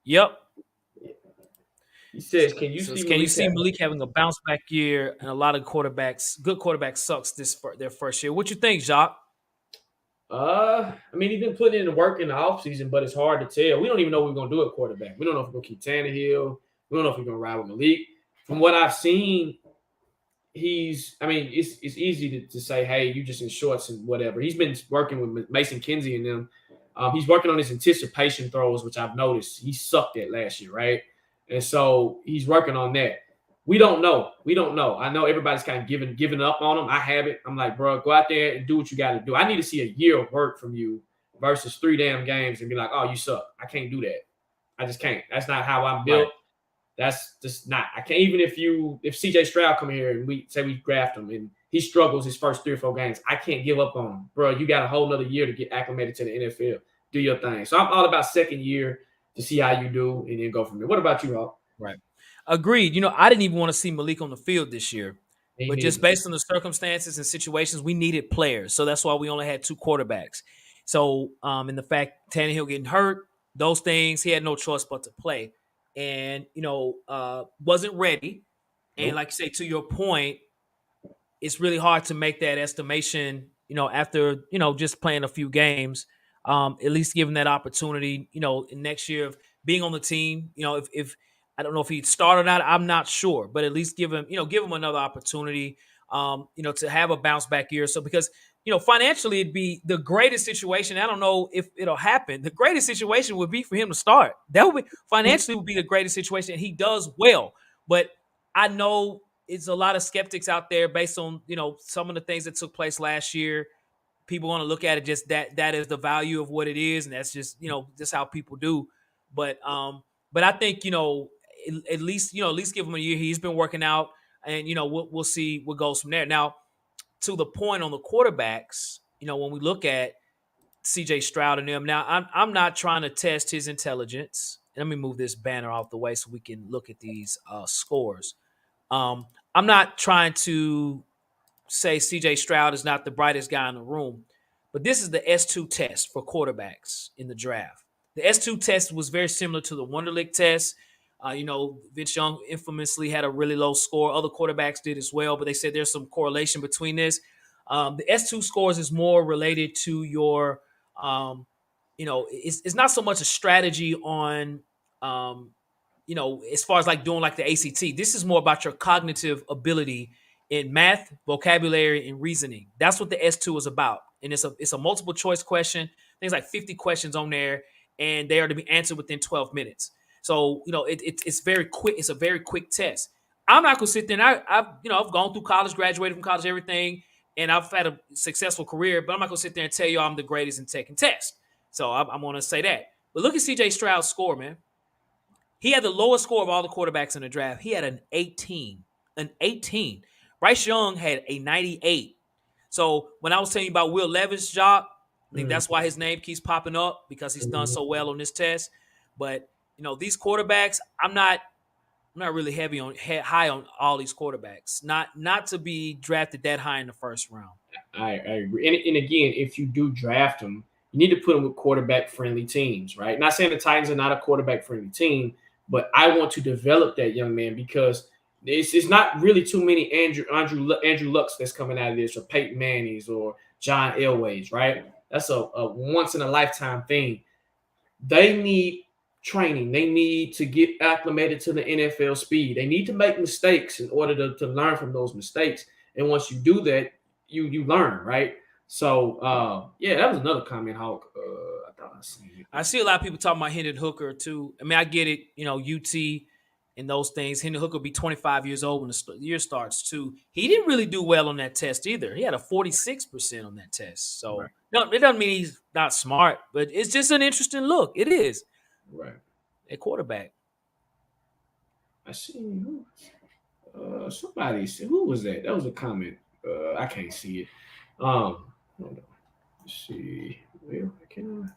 yep. He says, can you So see can you Malik see having Malik having a bounce back year and a lot of good quarterbacks sucks their first year? What you think, Jacques? I mean, he's been putting in the work in the offseason, but it's hard to tell. We don't even know what we're going to do at quarterback. We don't know if we're going to keep Tannehill. We don't know if we're going to ride with Malik. From what I've seen, it's easy to say, hey, you just in shorts and whatever. He's been working with Mason Kinsey and them. He's working on his anticipation throws, which I've noticed he sucked at last year, right? And so he's working on that. We don't know. I know everybody's kind of giving up on him. I have it. I'm like, bro, go out there and do what you got to do. I need to see a year of work from you versus 3 damn games and be like, oh, you suck. I can't do that. I just can't. That's not how I'm built. Right. That's just not. I can't. Even if CJ Stroud come here and we say we draft him and he struggles his first 3 or 4 games, I can't give up on him, bro. You got a whole nother year to get acclimated to the NFL. Do your thing. So I'm all about second year to see how you do and then go from there. What about you, Hawk? Right. Agreed. I didn't even want to see Malik on the field this year. Me But just neither. based on the circumstances and situations, we needed players. So that's why we only had 2 quarterbacks. So in the fact Tannehill getting hurt, those things, he had no choice but to play. And, wasn't ready. And Nope. like you say, to your point, it's really hard to make that estimation, after, just playing a few games, at least give him that opportunity, next year of being on the team. If I don't know if he'd start or not, I'm not sure, but at least give him another opportunity, to have a bounce back year. So because, financially it'd be the greatest situation. I don't know if it'll happen. The greatest situation would be for him to start. That would be financially would be the greatest situation. And he does well, but I know it's a lot of skeptics out there based on some of the things that took place last year. People want to look at it just that is the value of what it is, and that's just how people do. But I think at least give him a year. He's been working out, and we'll see what goes from there. Now to the point on the quarterbacks, when we look at CJ Stroud and them, now I'm not trying to test his intelligence. let me move this banner off the way so we can look at these scores. I'm not trying to say CJ Stroud is not the brightest guy in the room, but this is the S2 test for quarterbacks in the draft. The S2 test was very similar to the Wonderlic test. Vince Young infamously had a really low score. Other quarterbacks did as well, but they said there's some correlation between this. The S2 scores is more related to your, it's not so much a strategy on, as far as like doing like the ACT. This is more about your cognitive ability in math, vocabulary, and reasoning. That's what the S2 is about. And it's a multiple choice question. Things like 50 questions on there, and they are to be answered within 12 minutes. So, it's very quick. It's a very quick test. I'm not gonna sit there and I've gone through college, graduated from college, everything, and I've had a successful career, but I'm not gonna sit there and tell you I'm the greatest in taking tests. So I'm gonna say that. But look at CJ Stroud's score, man. He had the lowest score of all the quarterbacks in the draft. He had an 18. An 18. Bryce Young had a 98. So when I was telling you about Will Levis' job, I think that's why his name keeps popping up because he's done so well on this test. But these quarterbacks, I'm not really high on all these quarterbacks. Not to be drafted that high in the first round. I agree. And again, if you do draft them, you need to put them with quarterback friendly teams, right? Not saying the Titans are not a quarterback friendly team, but I want to develop that young man because it's not really too many Andrew Lucks that's coming out of this, or Peyton Manning's, or John Elway's, right? That's a once in a lifetime thing. They need training. They need to get acclimated to the NFL speed. They need to make mistakes in order to learn from those mistakes. And once you do that, you learn, right? So yeah, that was another comment, Hawk. I thought I seen it. I see a lot of people talking about Hendon Hooker too. I mean, I get it, UT and those things. Hendon Hooker will be 25 years old when the year starts too. He didn't really do well on that test either. He had a 46% on that test. So Right. no, it doesn't mean he's not smart, but it's just an interesting look. It is. Right. A quarterback. I seen somebody said, who was that? That was a comment. I can't see it. Hold on. Let's see. Well, can I?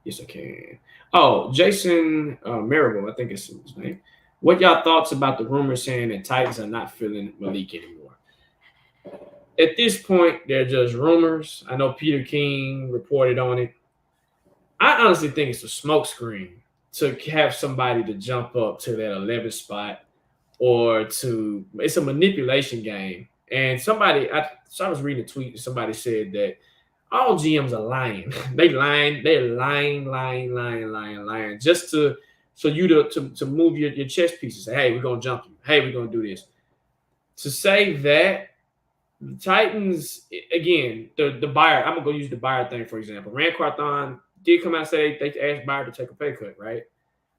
Yes, I can. Oh, Jason Marable, I think it's his name. What y'all thoughts about the rumor saying that Titans are not feeling Malik anymore? At this point, they're just rumors. I know Peter King reported on it. I honestly think it's a smokescreen to have somebody to jump up to that 11th spot, or it's a manipulation game. And I was reading a tweet, somebody said that all GMs are lying. They're lying, just so you to move your chess pieces. Say, hey, we're gonna jump you. Hey, we're gonna do this. To say that the Titans, again, the buyer, I'm gonna go use the buyer thing for example. Rand Carthon did come out and say they asked Buyer to take a pay cut, right?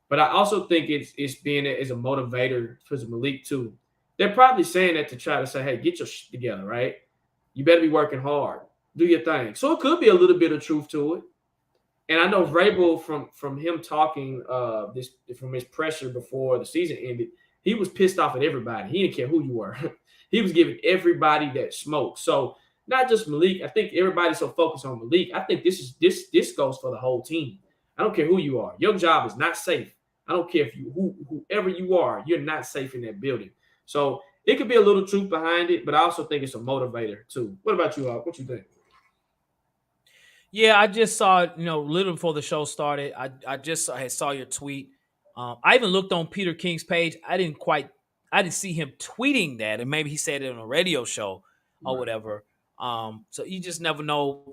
But I also think it's being as a motivator for Malik too. They're probably saying that to try to say, hey, get your shit together, right? You better be working hard. Do your thing. So it could be a little bit of truth to it. And I know Vrabel from him talking this from his pressure before the season ended, he was pissed off at everybody. He didn't care who you were. He was giving everybody that smoke. So not just Malik. I think everybody's so focused on Malik. I think this goes for the whole team. I don't care who you are. Your job is not safe. I don't care if whoever you are, you're not safe in that building. So it could be a little truth behind it, but I also think it's a motivator too. What about you, Hawk? What you think? Yeah, I just saw it, little before the show started. I just saw your tweet. I even looked on Peter King's page. I didn't see him tweeting that, and maybe he said it on a radio show or Right. whatever. So you just never know,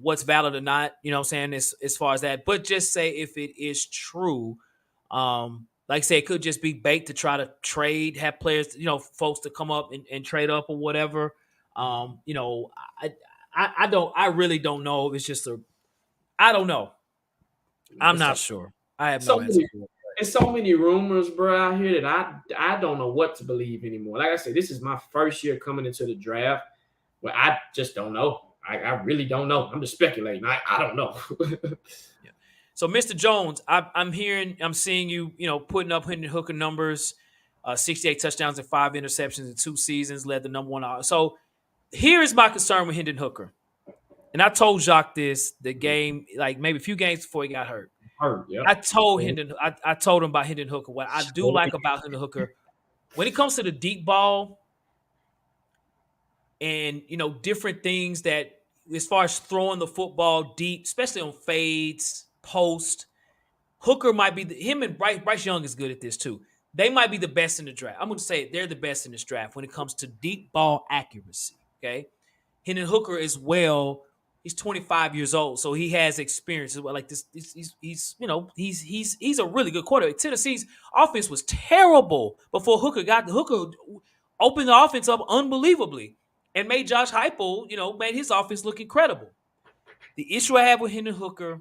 what's valid or not. You know what I'm saying, as far as that. But just say if it is true, like I say, it could just be bait to try to trade, have players, folks to come up and trade up or whatever. I I really don't know. It's just I don't know. I'm It's not so, sure. I have so no answer many for it. There's so many rumors, bro, out here that I don't know what to believe anymore. Like I said, this is my first year coming into the draft where I just don't know. I really don't know. I'm just speculating. I don't know. Yeah. So, Mr. Jones, I'm seeing you, putting up Hendon Hooker numbers, 68 touchdowns and 5 interceptions in 2 seasons, led the number one. So, here is my concern with Hendon Hooker. And I told Jacques this the game, like maybe a few games before he got hurt. hurt. Yep. I told him about Hendon Hooker. What I do So like about Hendon Hooker, when it comes to the deep ball and different things that as far as throwing the football deep, especially on fades, post, Hooker might be him and Bryce Young is good at this too. They might be the best in the draft. I'm going to say they're the best in this draft when it comes to deep ball accuracy. Okay, Hendon Hooker as well. He's 25 years old, so he has experience as well. Like this, he's a really good quarterback. Tennessee's offense was terrible before Hooker opened the offense up unbelievably and made Josh Heupel, made his offense look incredible. The issue I have with Hendon Hooker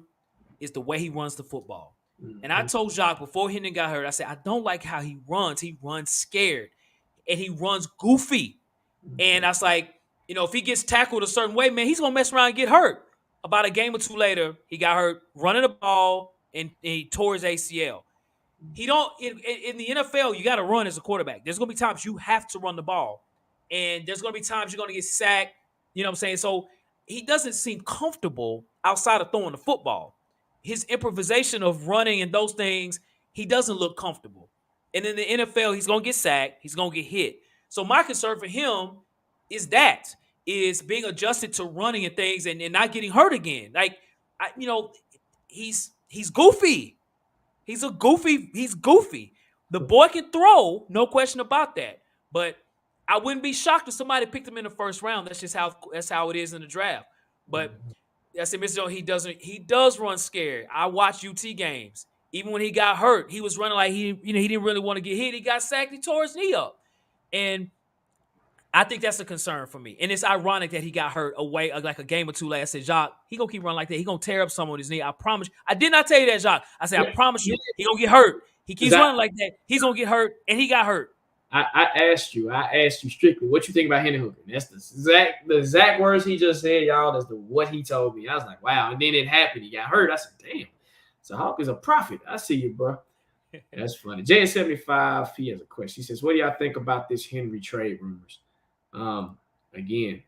is the way he runs the football. And I mhm, told Jacques before Hendon got hurt, I said, I don't like how he runs. He runs scared and he runs goofy. And I was like, if he gets tackled a certain way, man, he's going to mess around and get hurt. About a game or two later, he got hurt running the ball and he tore his ACL. He don't in the NFL, you got to run as a quarterback. There's going to be times you have to run the ball. And there's going to be times you're going to get sacked. You know what I'm saying? So he doesn't seem comfortable outside of throwing the football. His improvisation of running and those things, he doesn't look comfortable. And in the NFL, he's going to get sacked. He's going to get hit. So my concern for him is being adjusted to running and things and not getting hurt again. Like, he's goofy. He's goofy. The boy can throw, no question about that. But I wouldn't be shocked if somebody picked him in the first round. That's how it is in the draft. But mhm. I said, Mr. Jones, he does run scared. I watch UT games. Even when he got hurt, he was running like he didn't really want to get hit. He got sacked, he tore his knee up. And I think that's a concern for me. And it's ironic that he got hurt away like a game or two last. I said, Jacques, he gonna keep running like that. He gonna tear up someone with his knee. I promise. I did not tell you that, Jacques. I said, I Yeah, promise yeah. you, he gonna get hurt. He keeps 'Cause I, running like that. He's gonna get hurt, and he got hurt. I asked you strictly what you think about Henry Hooker. That's the exact words he just said, y'all. That's what he told me. I was like, wow. And then it happened. He got hurt. I said, damn. So Hawk is a prophet. I see you, bro. That's funny. JN75, he has a question. He says, what do y'all think about this Henry trade rumors? Um, again,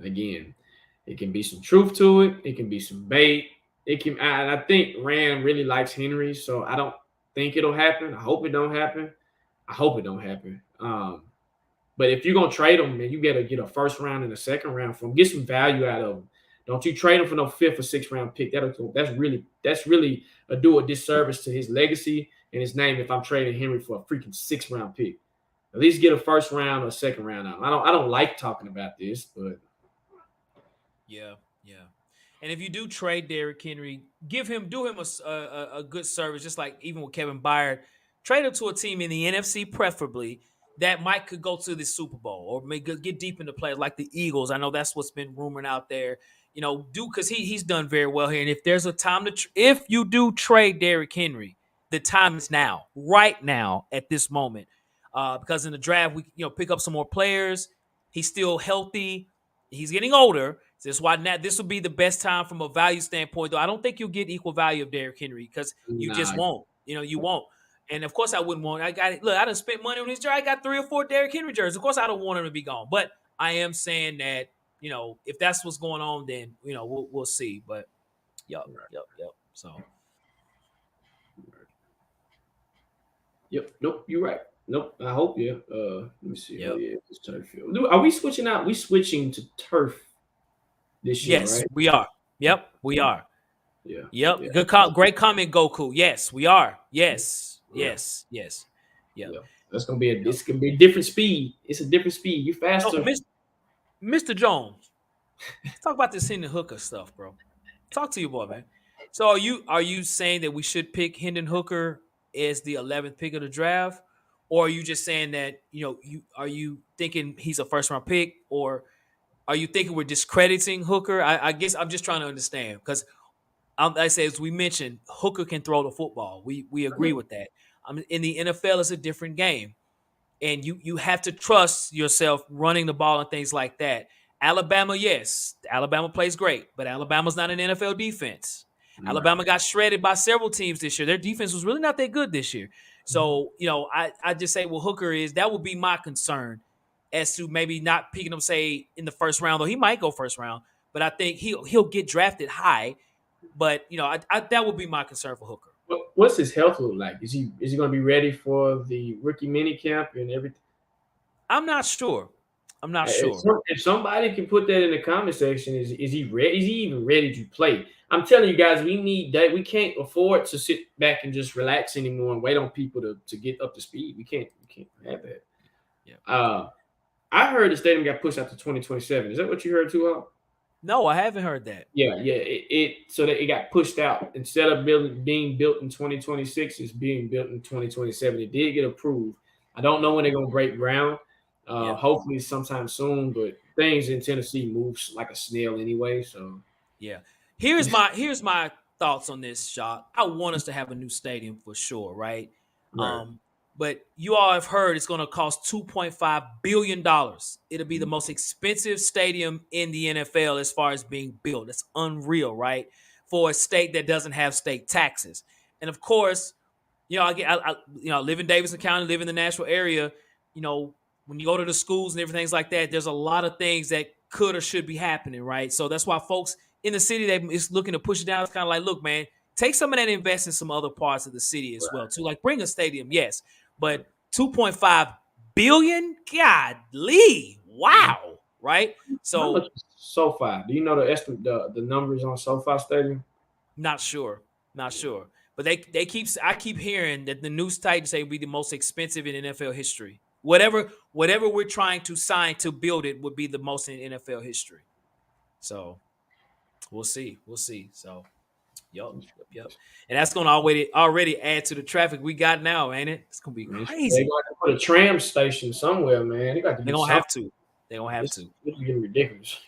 again, it can be some truth to it. It can be some bait. I think Rand really likes Henry, so I don't think it'll happen. I hope it don't happen. I hope it don't happen. But if you're gonna trade him, man, you gotta get a first round and a second round from him. Get some value out of him. Don't you trade him for no fifth or sixth round pick. That's really a disservice to his legacy and his name. If I'm trading Henry for a freaking sixth round pick, at least get a first round or second round out. I don't like talking about this, but Yeah, yeah. And if you do trade Derrick Henry, do him a good service, just like even with Kevin Byard. Trade him to a team in the NFC, preferably that might could go to the Super Bowl or may get deep into play, like the Eagles. I know that's what's been rumored out there. Do because he's done very well here. And if there's a time if you do trade Derrick Henry, the time is now, right now, at this moment, because in the draft we pick up some more players. He's still healthy. He's getting older. So that's why now this will be the best time from a value standpoint. Though I don't think you'll get equal value of Derrick Henry because you just nah. won't. You won't. And of course, I wouldn't want. I done spent money on his jersey. I got 3 or 4 Derrick Henry jerseys. Of course, I don't want him to be gone. But I am saying that if that's what's going on, then we'll see. But yep. So Yep. Nope. You're right. Nope. I hope. Yeah. Let me see. Oh yep. yeah, it's turf field. Are we switching out? We switching to turf this year, Yes, right? we are. Yep, we are. Yeah. Yeah. Yep. Great comment, Goku. Yes, we are. Yes. Yeah. Yes. Yep. Yeah. That's gonna be a. Yep. This can be a different speed. It's a different speed. You So, faster. Mr. Jones, let's talk about this Hendon Hooker stuff, bro. Talk to you, boy, man. So, are you saying that we should pick Hendon Hooker as the 11th pick of the draft, or are you just saying that you thinking he's a first round pick, or are you thinking we're discrediting Hooker? I guess I'm just trying to understand because I say as we mentioned, Hooker can throw the football. We agree with that. In the NFL, it's a different game, and you have to trust yourself running the ball and things like that. Alabama, yes, Alabama plays great, but Alabama's not an NFL defense. Right. Alabama got shredded by several teams this year. Their defense was really not that good this year. So, I just say, well, Hooker that would be my concern as to maybe not picking him, say, in the first round, though he might go first round, but I think he'll get drafted high. But that would be my concern for Hooker. What's his health look like? Is he going to be ready for the rookie mini camp and everything? I'm not sure. I'm not If, sure. some, if somebody can put that in the comment section, is he ready? Is he even ready to play? I'm telling you guys, we need that. We can't afford to sit back and just relax anymore and wait on people to get up to speed. We can't have that. Yeah. Uh, I heard the stadium got pushed out to 2027. Is that what you heard too, Hawk? No, I haven't heard that. Yeah, yeah. It so that it got pushed out instead of being built in 2026, it's being built in 2027. It did get approved. I don't know when they're gonna break ground. Yeah. Hopefully sometime soon, but things in Tennessee moves like a snail anyway. So Yeah. Here's my thoughts on this, Jacques. I want us to have a new stadium for sure, right? right. Um, but you all have heard it's going to cost $2.5 billion. It'll be the most expensive stadium in the NFL as far as being built. It's unreal, right? For a state that doesn't have state taxes, and of course, I live in Davidson County, live in the Nashville area. You know, when you go to the schools and everything like that, there's a lot of things that could or should be happening, right? So that's why folks in the city that is looking to push it down. It's kind of like, look, man, take some of that and invest in some other parts of the city as well, too. Like bring a stadium, yes, but 2.5 billion, godly, Right. wow, right? How much So is SoFi? Do you know the estimate the numbers on SoFi Stadium? not sure, not sure. But I keep hearing that the new Titans say will be the most expensive in NFL history. Whatever we're trying to sign to build it would be the most in NFL history. So we'll see. We'll see. So yep. And that's gonna already add to the traffic we got now, ain't it? It's gonna be Man, they crazy. got to put a tram station somewhere, man. They got to They're do gonna something. have to. They're gonna have to. It's getting ridiculous.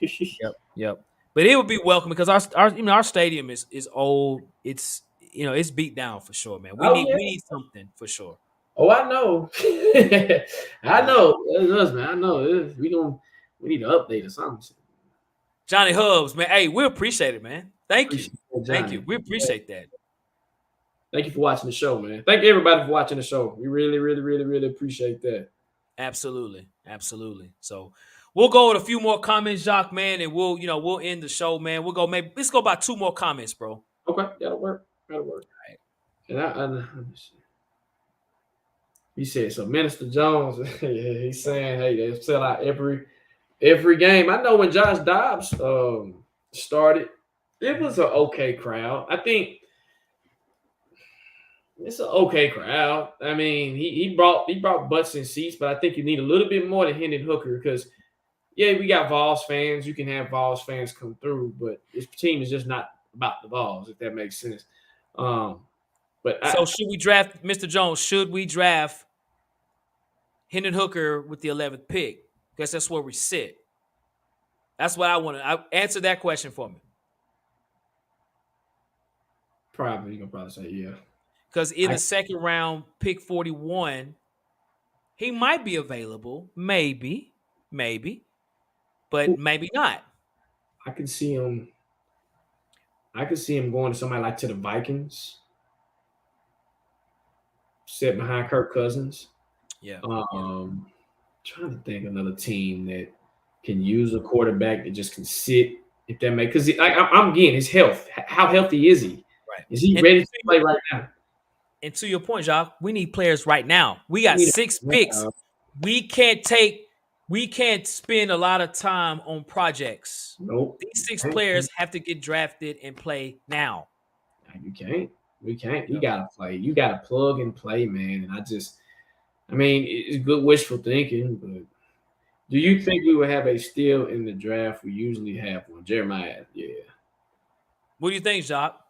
Yep. But it would be welcome because our stadium is old. It's beat down for sure, man. We Oh need yeah. we need something for sure. Oh, I know. I Yep. know. It's us, man. I know. We need to update or something. Johnny Hubs, man. Hey, we appreciate it, man. Thank you. Appreciate that, Thank Johnny. you. We appreciate that. Thank you for watching the show, man. Thank you everybody for watching the show. We really, really, really, really appreciate that. Absolutely. Absolutely. So we'll go with a few more comments, Jacques, man, and we'll end the show, man. We'll go maybe let's go about two more comments, bro. Okay, that'll work. That'll work. And he said so. Minister Jones, he's saying, hey, they sell out every game. I know when Josh Dobbs started, it was an okay crowd. I think it's an okay crowd. I mean, he brought butts and seats, but I think you need a little bit more than Hendon Hooker because yeah, we got Vols fans. You can have Vols fans come through, but this team is just not about the Vols, if that makes sense. Um, but So should we draft Mr. Jones? Should we draft Hendon Hooker with the 11th pick? Because that's where we sit. That's what I want to answer that question for me. probably you gonna probably say yeah. Because in I the second round, pick 41, he might be available. Maybe, but maybe not. I can see him. I could see him going to somebody like to the Vikings, sit behind Kirk Cousins. Yeah. Trying to think another team that can use a quarterback that just can sit. If that makes because I'm getting his health. How healthy is he? Right. Is he And ready to play right now? and to your point, Jacques, we need players right now. We got We need 6 a- picks. We can't spend a lot of time on projects. Nope. These 6 players have to get drafted and play now. You can't. We can't. We Yep. gotta play. You gotta plug and play, man. And I mean, it's good wishful thinking, but do Yep. you think we will have a steal in the draft? We usually have one. Jeremiah, yeah. What do you think, Jacques?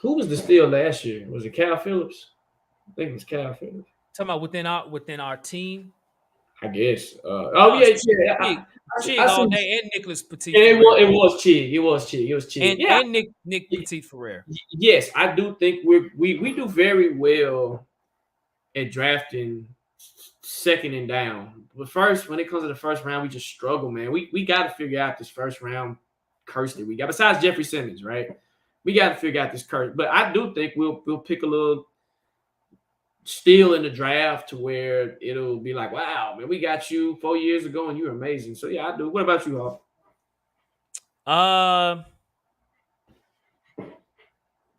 Who was the steal last year? Was it Cal Phillips? I think it was Cal Phillips. Talking about within our team. I guess. No, Yeah, it's yeah. Chig I all see. day and Nicholas Petit And Ferrer. it was Chig. It was Chig. It was Chig. Yeah. And Nick Petit Ferrer. Yes, I do think we do very well at drafting second and down. But first, when it comes to the first round, we just struggle, man. We got to figure out this first round curse that we got. Besides Jeffrey Simmons, right? We got to figure out this curse. But I do think we'll pick a little steal in the draft to where it'll be like, wow, man, we got you 4 years ago and you're amazing. So yeah, I do. What about you, Hall? Uh,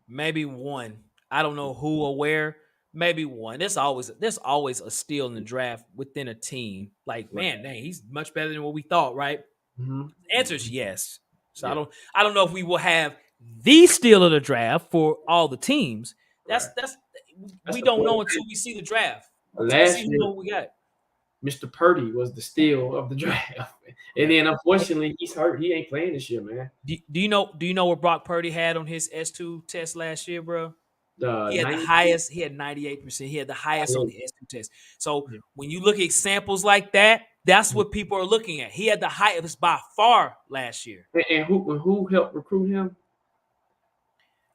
maybe one. I don't know who or where. Maybe one. There's always a steal in the draft within a team. Like, Right. man, dang, he's much better than what we thought, right? Hmm. The answer is yes. So I Yeah. don't I don't know if we will have the steal of the draft for all the teams. Right. That's That's we the don't point. know until we see the draft. Until we see Last who year, know what we got. Mr. Purdy was the steal of the draft, and Yeah. then Hey, unfortunately he's hurt. He ain't playing this year, man. do you know what Brock Purdy had on his S2 test last year, bro? The He had the 90. highest. He had 98%. He had the highest on Yeah. the S2 test. So when you look at samples like that, that's what people are looking at. He had the highest by far last year. And who helped recruit him?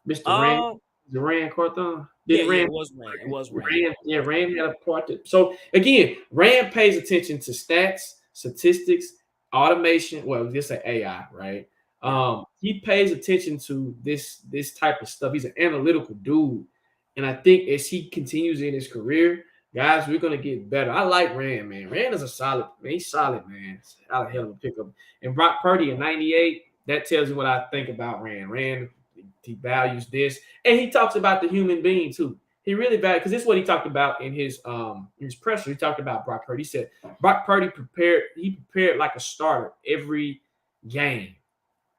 Mr. Rand, Um, the Rand Carthon. yeah, Didn't yeah, Rand? it was Rand. It was Rand. Rand, yeah, Rand had a part to. So again, Rand pays attention to stats, statistics, automation. Well, just say AI, right? Yeah, He pays attention to this type of stuff. He's an analytical dude, and I think as he continues in his career, guys, we're gonna get better. I like Rand, man. Rand is a solid man. He's solid, man. It's a yeah, hell of a pickup. And Brock Purdy in '98. That tells you what I think about Rand. Rand, he values this, and he talks about the human being too. He really values because this is what he talked about in his presser. He talked about Brock Purdy. He said Brock Purdy prepared. He prepared like a starter every game.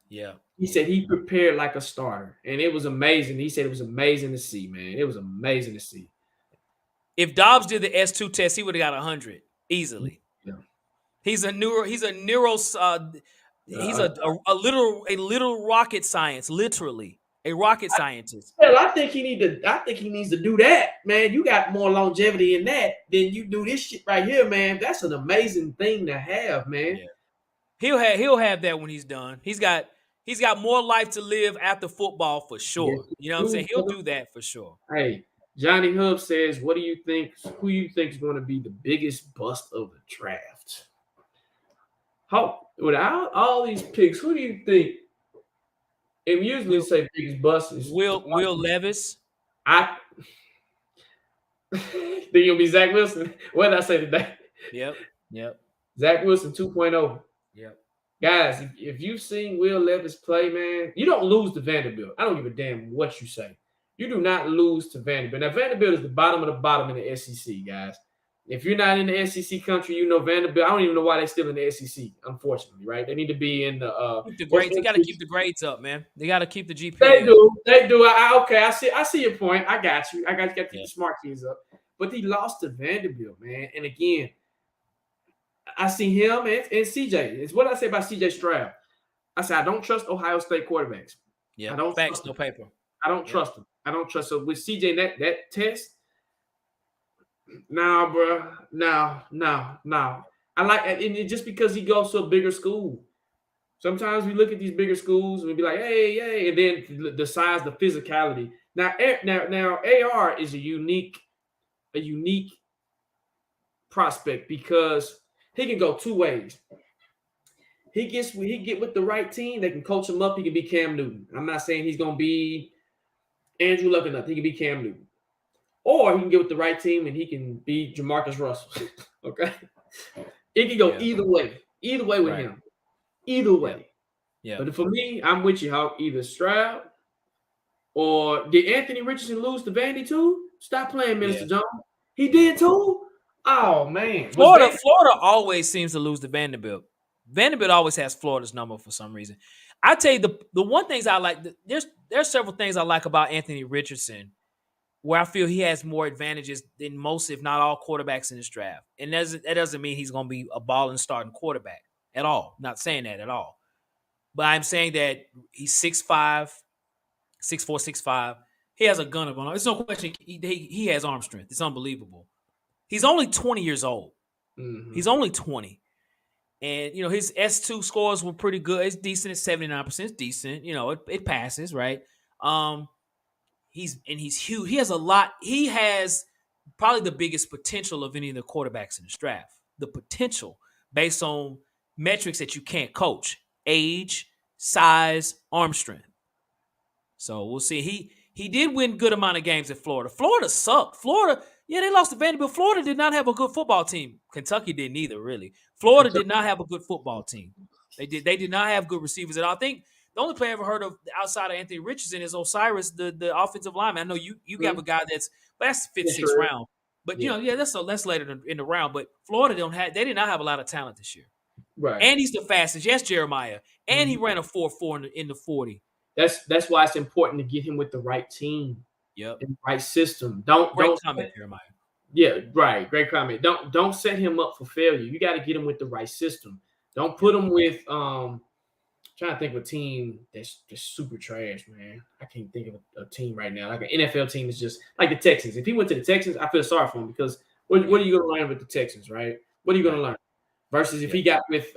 yeah. He said he prepared like a starter, and it was amazing. He said it was amazing to see, man. It was amazing to see. If Dobbs did the S2 test, he would have got 100 easily. Yeah. He's a neuro. He's a neuro. He's Uh, a little rocket science. Literally, a rocket scientist. Well, I think he need to. I think he needs to do that, man. You got more longevity in that than you do this shit right here, man. That's an amazing thing to have, man. Yeah. He'll have that when he's done. He's got more life to live after football for Yes, sure. you You know what I'm saying? do, He'll brother. do that for sure. Hey, Johnny Hub says, "What do you think? Who you think is going to be the biggest bust of the draft? How without all these picks, who do you think?" And usually Will say biggest bust is. Will Levis? I think it'll be Zach Wilson. What did I say today? Yep. Yep. Zach Wilson 2.0. Yep. Guys, if you've seen Will Levis play, man, you don't lose to Vanderbilt. I don't give a damn what you say. You do not lose to Vanderbilt. Now, Vanderbilt is the bottom of the bottom in the SEC, guys. If you're not in the SEC country, you know Vanderbilt. I don't even know why they're still in the SEC, unfortunately, right? They need to be in the Keep the what's grades. They got to the keep the grades up, man. They got to keep the They GPA up. do. They do. Okay, I see your point. I got you. I got to keep Yeah. the smart kids up. But he lost to Vanderbilt, man. And again, I see him and CJ. It's what I say about CJ Stroud. I said I don't trust Ohio State quarterbacks. I Yep. don't Facts, trust no them. paper. I don't Yep. trust them. I don't trust. So with CJ that test, nah, bro, no. I like and just because he goes to a bigger school. Sometimes we look at these bigger schools and we be like, hey, and then the size, the physicality. Now, AR is a unique prospect because he can go two ways. He get with the right team, they can coach him up. He can be Cam Newton. I'm not saying he's gonna be Andrew Luck enough. He can be Cam Newton, or he can get with the right team and he can be Jamarcus Russell. Okay, it can go Yeah. either way. Either way with Right. him. Either Yep. way. Yep. But for me, I'm with you, Hawk. Either Stroud or did Anthony Richardson lose to Vandy too? Stop playing, Yeah. Minister Jones. He Yeah. did too. Oh man, was Florida. Vandy? Florida always seems to lose to Vanderbilt. Vanderbilt always has Florida's number for some reason. I tell you the one things I like. There's several things I like about Anthony Richardson where I feel he has more advantages than most, if not all, quarterbacks in this draft. And that doesn't mean he's going to be a balling starting quarterback at all. Not saying that at all. But I'm saying that he's 6'5", 6'4", 6'5". He has a gun of him. There's no question he has arm strength. It's unbelievable. He's only 20 years old. Mm-hmm. He's only 20. And, his S2 scores were pretty good. It's decent at 79%. It's decent. It passes, right? He's huge. He has a lot. He has probably the biggest potential of any of the quarterbacks in this draft. The potential based on metrics that you can't coach: age, size, arm strength. So we'll see. He did win good amount of games at Florida. Florida sucked. Florida, yeah, they lost to Vanderbilt. Florida did not have a good football team. Kentucky didn't either, really. Florida did not have a good football team. They did not have good receivers at all. I think The only player I ever heard of outside of Anthony Richardson is Osiris, the offensive lineman. I know you got a Mhm. guy but that's fifth, Yeah, sixth sure. round. But Yeah. yeah, that's later in the round. But Florida they did not have a lot of talent this year. Right. And he's the fastest. Yes, Jeremiah. And he Mhm. ran a 4.4 in the 40. That's why it's important to get him with the right team Yep. and the right system. Don't Great don't comment, Jeremiah. Yeah, right. Great comment. Don't set him up for failure. You got to get him with the right system. Don't put Yep. him with trying to think of a team that's just super trash, man. I can't think of a team right now. Like an NFL team is just like the Texans. If he went to the Texans, I feel sorry for him because what Yeah. are you going to learn with the Texans, right? What are you going Right. to learn? Versus if Yep. he got with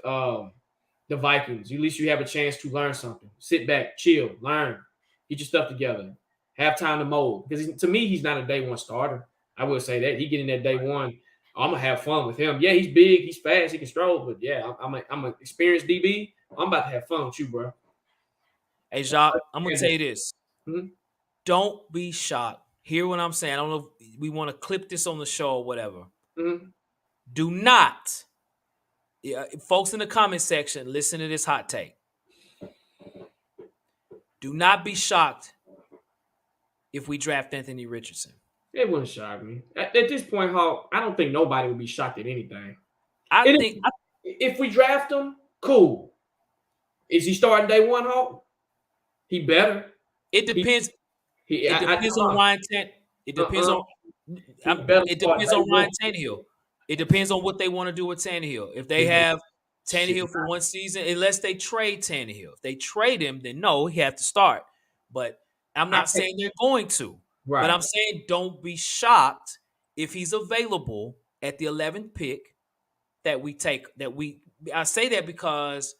the Vikings, at least you have a chance to learn something. Sit back, chill, learn, get your stuff together, have time to mold. Because to me, he's not a day one starter. I will say that he getting that day one. I'm gonna have fun with him. Yeah, he's big, he's fast, he can stroll, but yeah, I'm an experienced DB. I'm about to have fun with you, bro. Hey, Jacques, I'm gonna tell you this. Mhm. Don't be shocked. Hear what I'm saying. I don't know if we want to clip this on the show or whatever. Mhm. Do not, folks in the comment section, listen to this hot take. Do not be shocked if we draft Anthony Richardson. It wouldn't shock me. At this point, Hawk, I don't think nobody would be shocked at anything. I And think if we draft him, cool. Is he starting day one, Hawk? He better. it He depends. he It depends on Ryan Tan. It depends uh-uh. on. He better It start depends day on one. Ryan Tannehill. It depends on what they want to do with Tannehill. If they If they have shit, Tannehill for one season, unless they trade Tannehill. If they trade him, then no, he has to start. But I'm I not think saying they're going to. But right. I'm saying don't be shocked if he's available at the 11th pick that we take. I say that because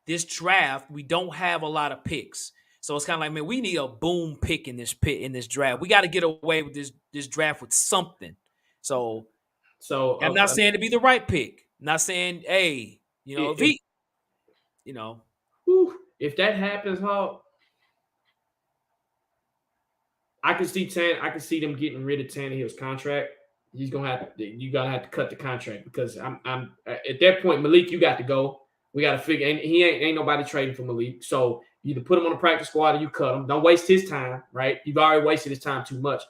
this draft, we don't have a lot of picks. So it's kind of like, man, we need a boom pick in this draft. We got to get away with this draft with something. So So I'm not saying to be the right pick. I'm not saying, hey, if if he, you know, if that happens, Hawk, I can see them getting rid of Tannehill's contract. You gotta have to cut the contract because I'm at that point, Malik, you got to go. We got to figure, and he ain't nobody trading for Malik. So you either put him on the practice squad or you cut him. Don't waste his time, right? You've already wasted his time too much.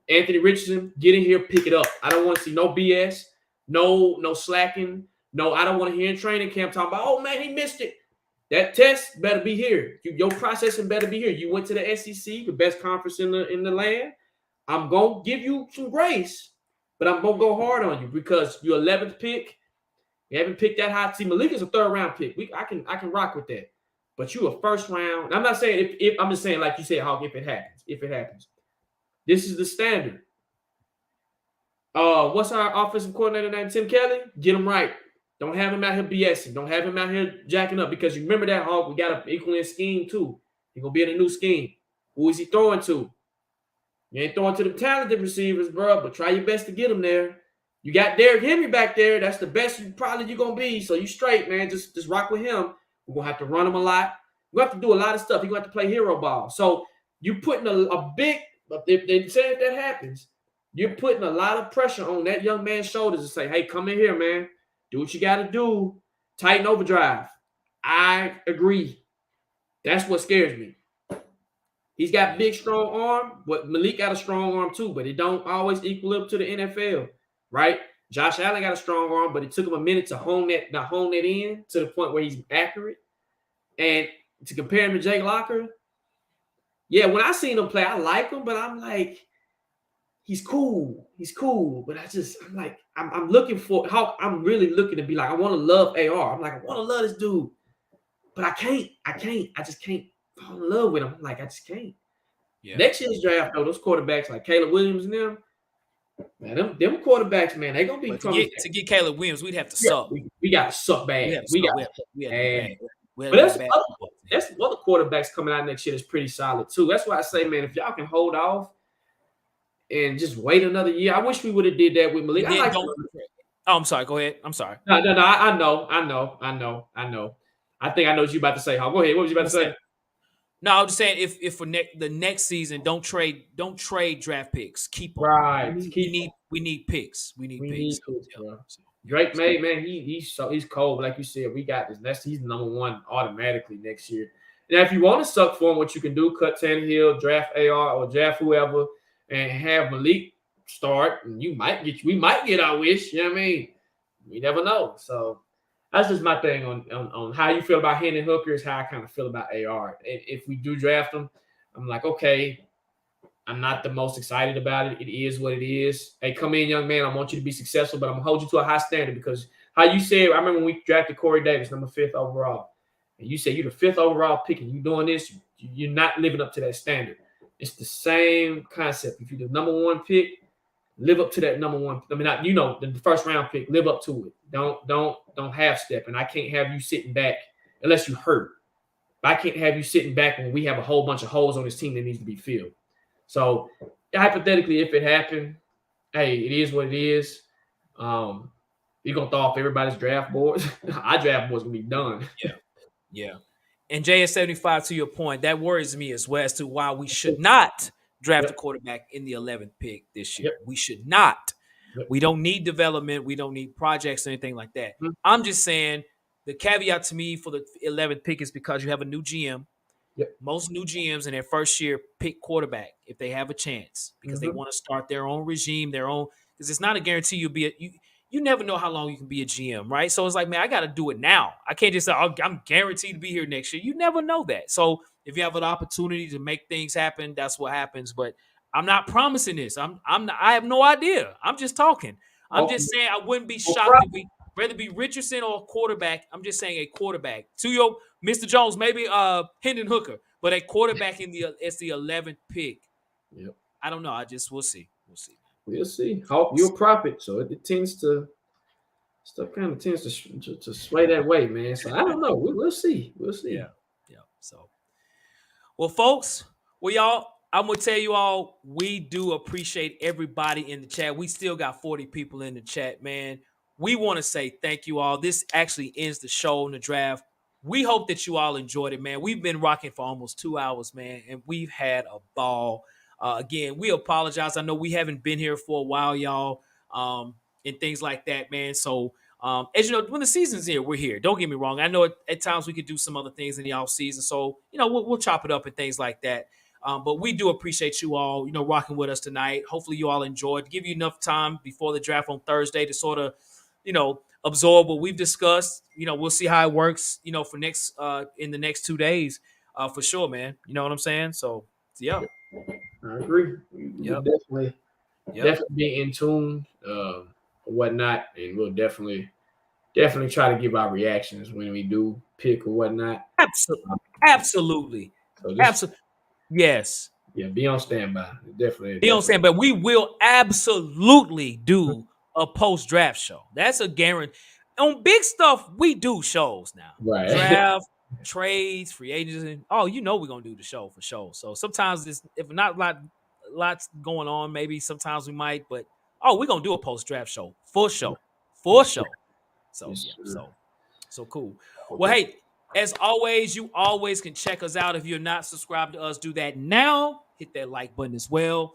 Anthony Richardson, get in here, pick it up. I don't want to see no BS, no slacking. No, I don't want to hear in training camp talking about, oh man, he missed it. That test better be here. Your processing better be here. You went to the SEC, the best conference in the land. I'm gonna give you some grace, but I'm gonna go hard on you because you're 11th pick. You haven't picked that high. See, Malik is a third round pick. I can rock with that. But you a first round. I'm not saying if I'm just saying like you said, Hawk, if it happens. If it happens. This is the standard. What's our offensive coordinator name? Tim Kelly? Get him right. Don't have him out here BSing. Don't have him out here jacking up because you remember that, Hawk. We got to equal in scheme too. He's gonna be in a new scheme. Who is he throwing to? You ain't throwing to the talented receivers, bro, but try your best to get them there. You got Derrick Henry back there. That's the best you're gonna be. So you straight, man. Just rock with him. We're gonna have to run him a lot. We have to do a lot of stuff. You're gonna have to play hero ball. So you putting a big. If they say if that happens, you're putting a lot of pressure on that young man's shoulders to say, "Hey, come in here, man. Do what you got to do. Tighten overdrive." I agree. That's what scares me. He's got big, strong arm, but Malik got a strong arm too, but it don't always equal up to the NFL, right? Josh Allen got a strong arm, but it took him a minute to hone that in to the point where he's accurate. And to compare him to Jake Locker, yeah, when I seen him play, I like him, but I'm like, he's cool. He's cool. But I'm looking for how I'm really looking to be like, I want to love AR. I'm like, I want to love this dude, but I can't. I just can't fall in love with him. I'm like, I just can't. yeah. Next year's draft, though, those quarterbacks like Caleb Williams and them, man, them quarterbacks, man, they gonna be But coming. to get Caleb Williams, we'd have to Yeah, suck. we got to suck We bad. have to suck. We have to be And bad. We have but to be a bad football team. that's other quarterbacks coming out next year that's pretty solid too. That's why I say, man, if y'all can hold off and just wait another year, I wish we would have did that with Malik. And I then like. don't. Oh, I'm sorry. Go ahead. I'm sorry. No. I know. I think I know what you about to say. Go ahead. What was you about to say? No, I'm just saying if for the next season, don't trade draft picks. Keep them. Right. We need picks. We need We picks. need picks, bro. So, Drake May, man, he's cold. Like you said, we got this. He's number one automatically next year. Now, if you want to suck for him, what you can do, cut Tannehill, draft AR or draft whoever, and have Malik start, and we might get our wish. You know what I mean? We never know. So that's just my thing on how you feel about Hendon Hooker is how I kind of feel about AR. If we do draft him, I'm like, okay, I'm not the most excited about it. It is what it is. Hey, come in, young man. I want you to be successful, but I'm gonna hold you to a high standard because how you said, I remember when we drafted Corey Davis, number 5th overall, and you said you're the 5th overall pick and you doing this, you're not living up to that standard. It's the same concept. If you're the number 1 pick, live up to that number 1. I mean, not, the first round pick, live up to it. Don't half step. And I can't have you sitting back unless you hurt. I can't have you sitting back when we have a whole bunch of holes on this team that needs to be filled. So hypothetically, if it happened, hey, it is what it is. You're gonna throw off everybody's draft boards. Our draft board's gonna be done. Yeah, yeah. And JS75, to your point, that worries me as well as to why we should not draft a quarterback in the 11th pick this year. We should not. We don't need development. We don't need projects or anything like that. I'm just saying the caveat to me for the 11th pick is because you have a new GM. Most new GMs in their first year pick quarterback if they have a chance because they want to start their own regime, their own, because it's not a guarantee you'll be you never know how long you can be a GM, right? So it's like, man, I got to do it now. I can't just say, oh, I'm guaranteed to be here next year. You never know that. So if you have an opportunity to make things happen, that's what happens. But I'm not promising this. I have no idea. I'm just talking. I'm just saying I wouldn't be shocked if we rather be Richardson or a quarterback. I'm just saying a quarterback. To your Mr. Jones, maybe Hendon Hooker, but a quarterback it's the 11th pick. I don't know. We'll see. We'll see. Hawk, you're a prophet, so it tends to stuff kind of tends to sway that way, man. So I don't know. We'll see. We'll see. Yeah. So, well, folks, I'm gonna tell you all, we do appreciate everybody in the chat. We still got 40 people in the chat, man. We want to say thank you all. This actually ends the show in the draft. We hope that you all enjoyed it, man. We've been rocking for almost 2 hours, man, and we've had a ball. Again, we apologize. I know we haven't been here for a while, y'all, and things like that, man. So, as you know, when the season's here, we're here. Don't get me wrong. I know at times we could do some other things in the off season, so we'll chop it up and things like that. But we do appreciate you all, rocking with us tonight. Hopefully, you all enjoyed. Give you enough time before the draft on Thursday to sort of, absorb what we've discussed. We'll see how it works. For next in the next 2 days, for sure, man. You know what I'm saying? So, yeah. I agree. We'll definitely be in tune, or whatnot, and we'll definitely try to give our reactions when we do pick or whatnot. Absolutely. Yes. Yeah, be on standby. Definitely. Be on standby. But we will absolutely do a post-draft show. That's a guarantee. On big stuff, we do shows now. Right. Draft, trades, free agents, and we're gonna do the show for sure. So sometimes if not lots going on, maybe sometimes we might, but we're gonna do a post-draft show. For sure. So so cool. Okay. Well, hey, as always, you always can check us out. If you're not subscribed to us, do that now. Hit that like button as well.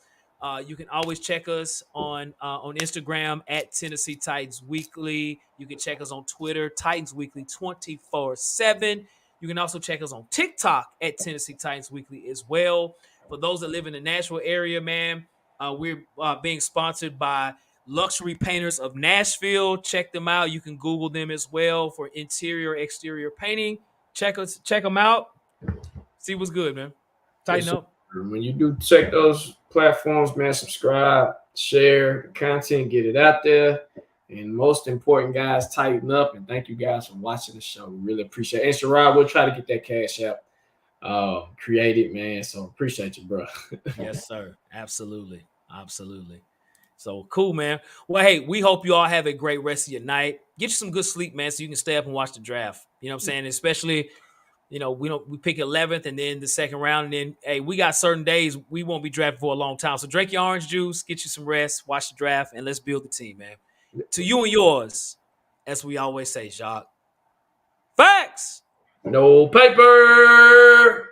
You can always check us on Instagram at Tennessee Titans Weekly. You can check us on Twitter, Titans Weekly 24/7. You can also check us on TikTok at Tennessee Titans Weekly as well. For those that live in the Nashville area, man, we're being sponsored by Luxury Painters of Nashville. Check them out. You can Google them as well for interior, exterior painting. Check them out. See what's good, man. Tighten up. When you do check those platforms, man, subscribe, share content, get it out there. And most important, guys, tighten up. And thank you guys for watching the show. We really appreciate it. And Sherrod, we'll try to get that cash app created, man. So appreciate you, bro. Yes, sir. Absolutely. So cool, man. Well, hey, we hope you all have a great rest of your night. Get you some good sleep, man, so you can stay up and watch the draft. You know what I'm saying? Especially, we pick 11th and then the second round. And then, hey, we got certain days we won't be drafted for a long time. So drink your orange juice, get you some rest, watch the draft, and let's build the team, man. To you and yours, as we always say, Jacques. Facts! No paper!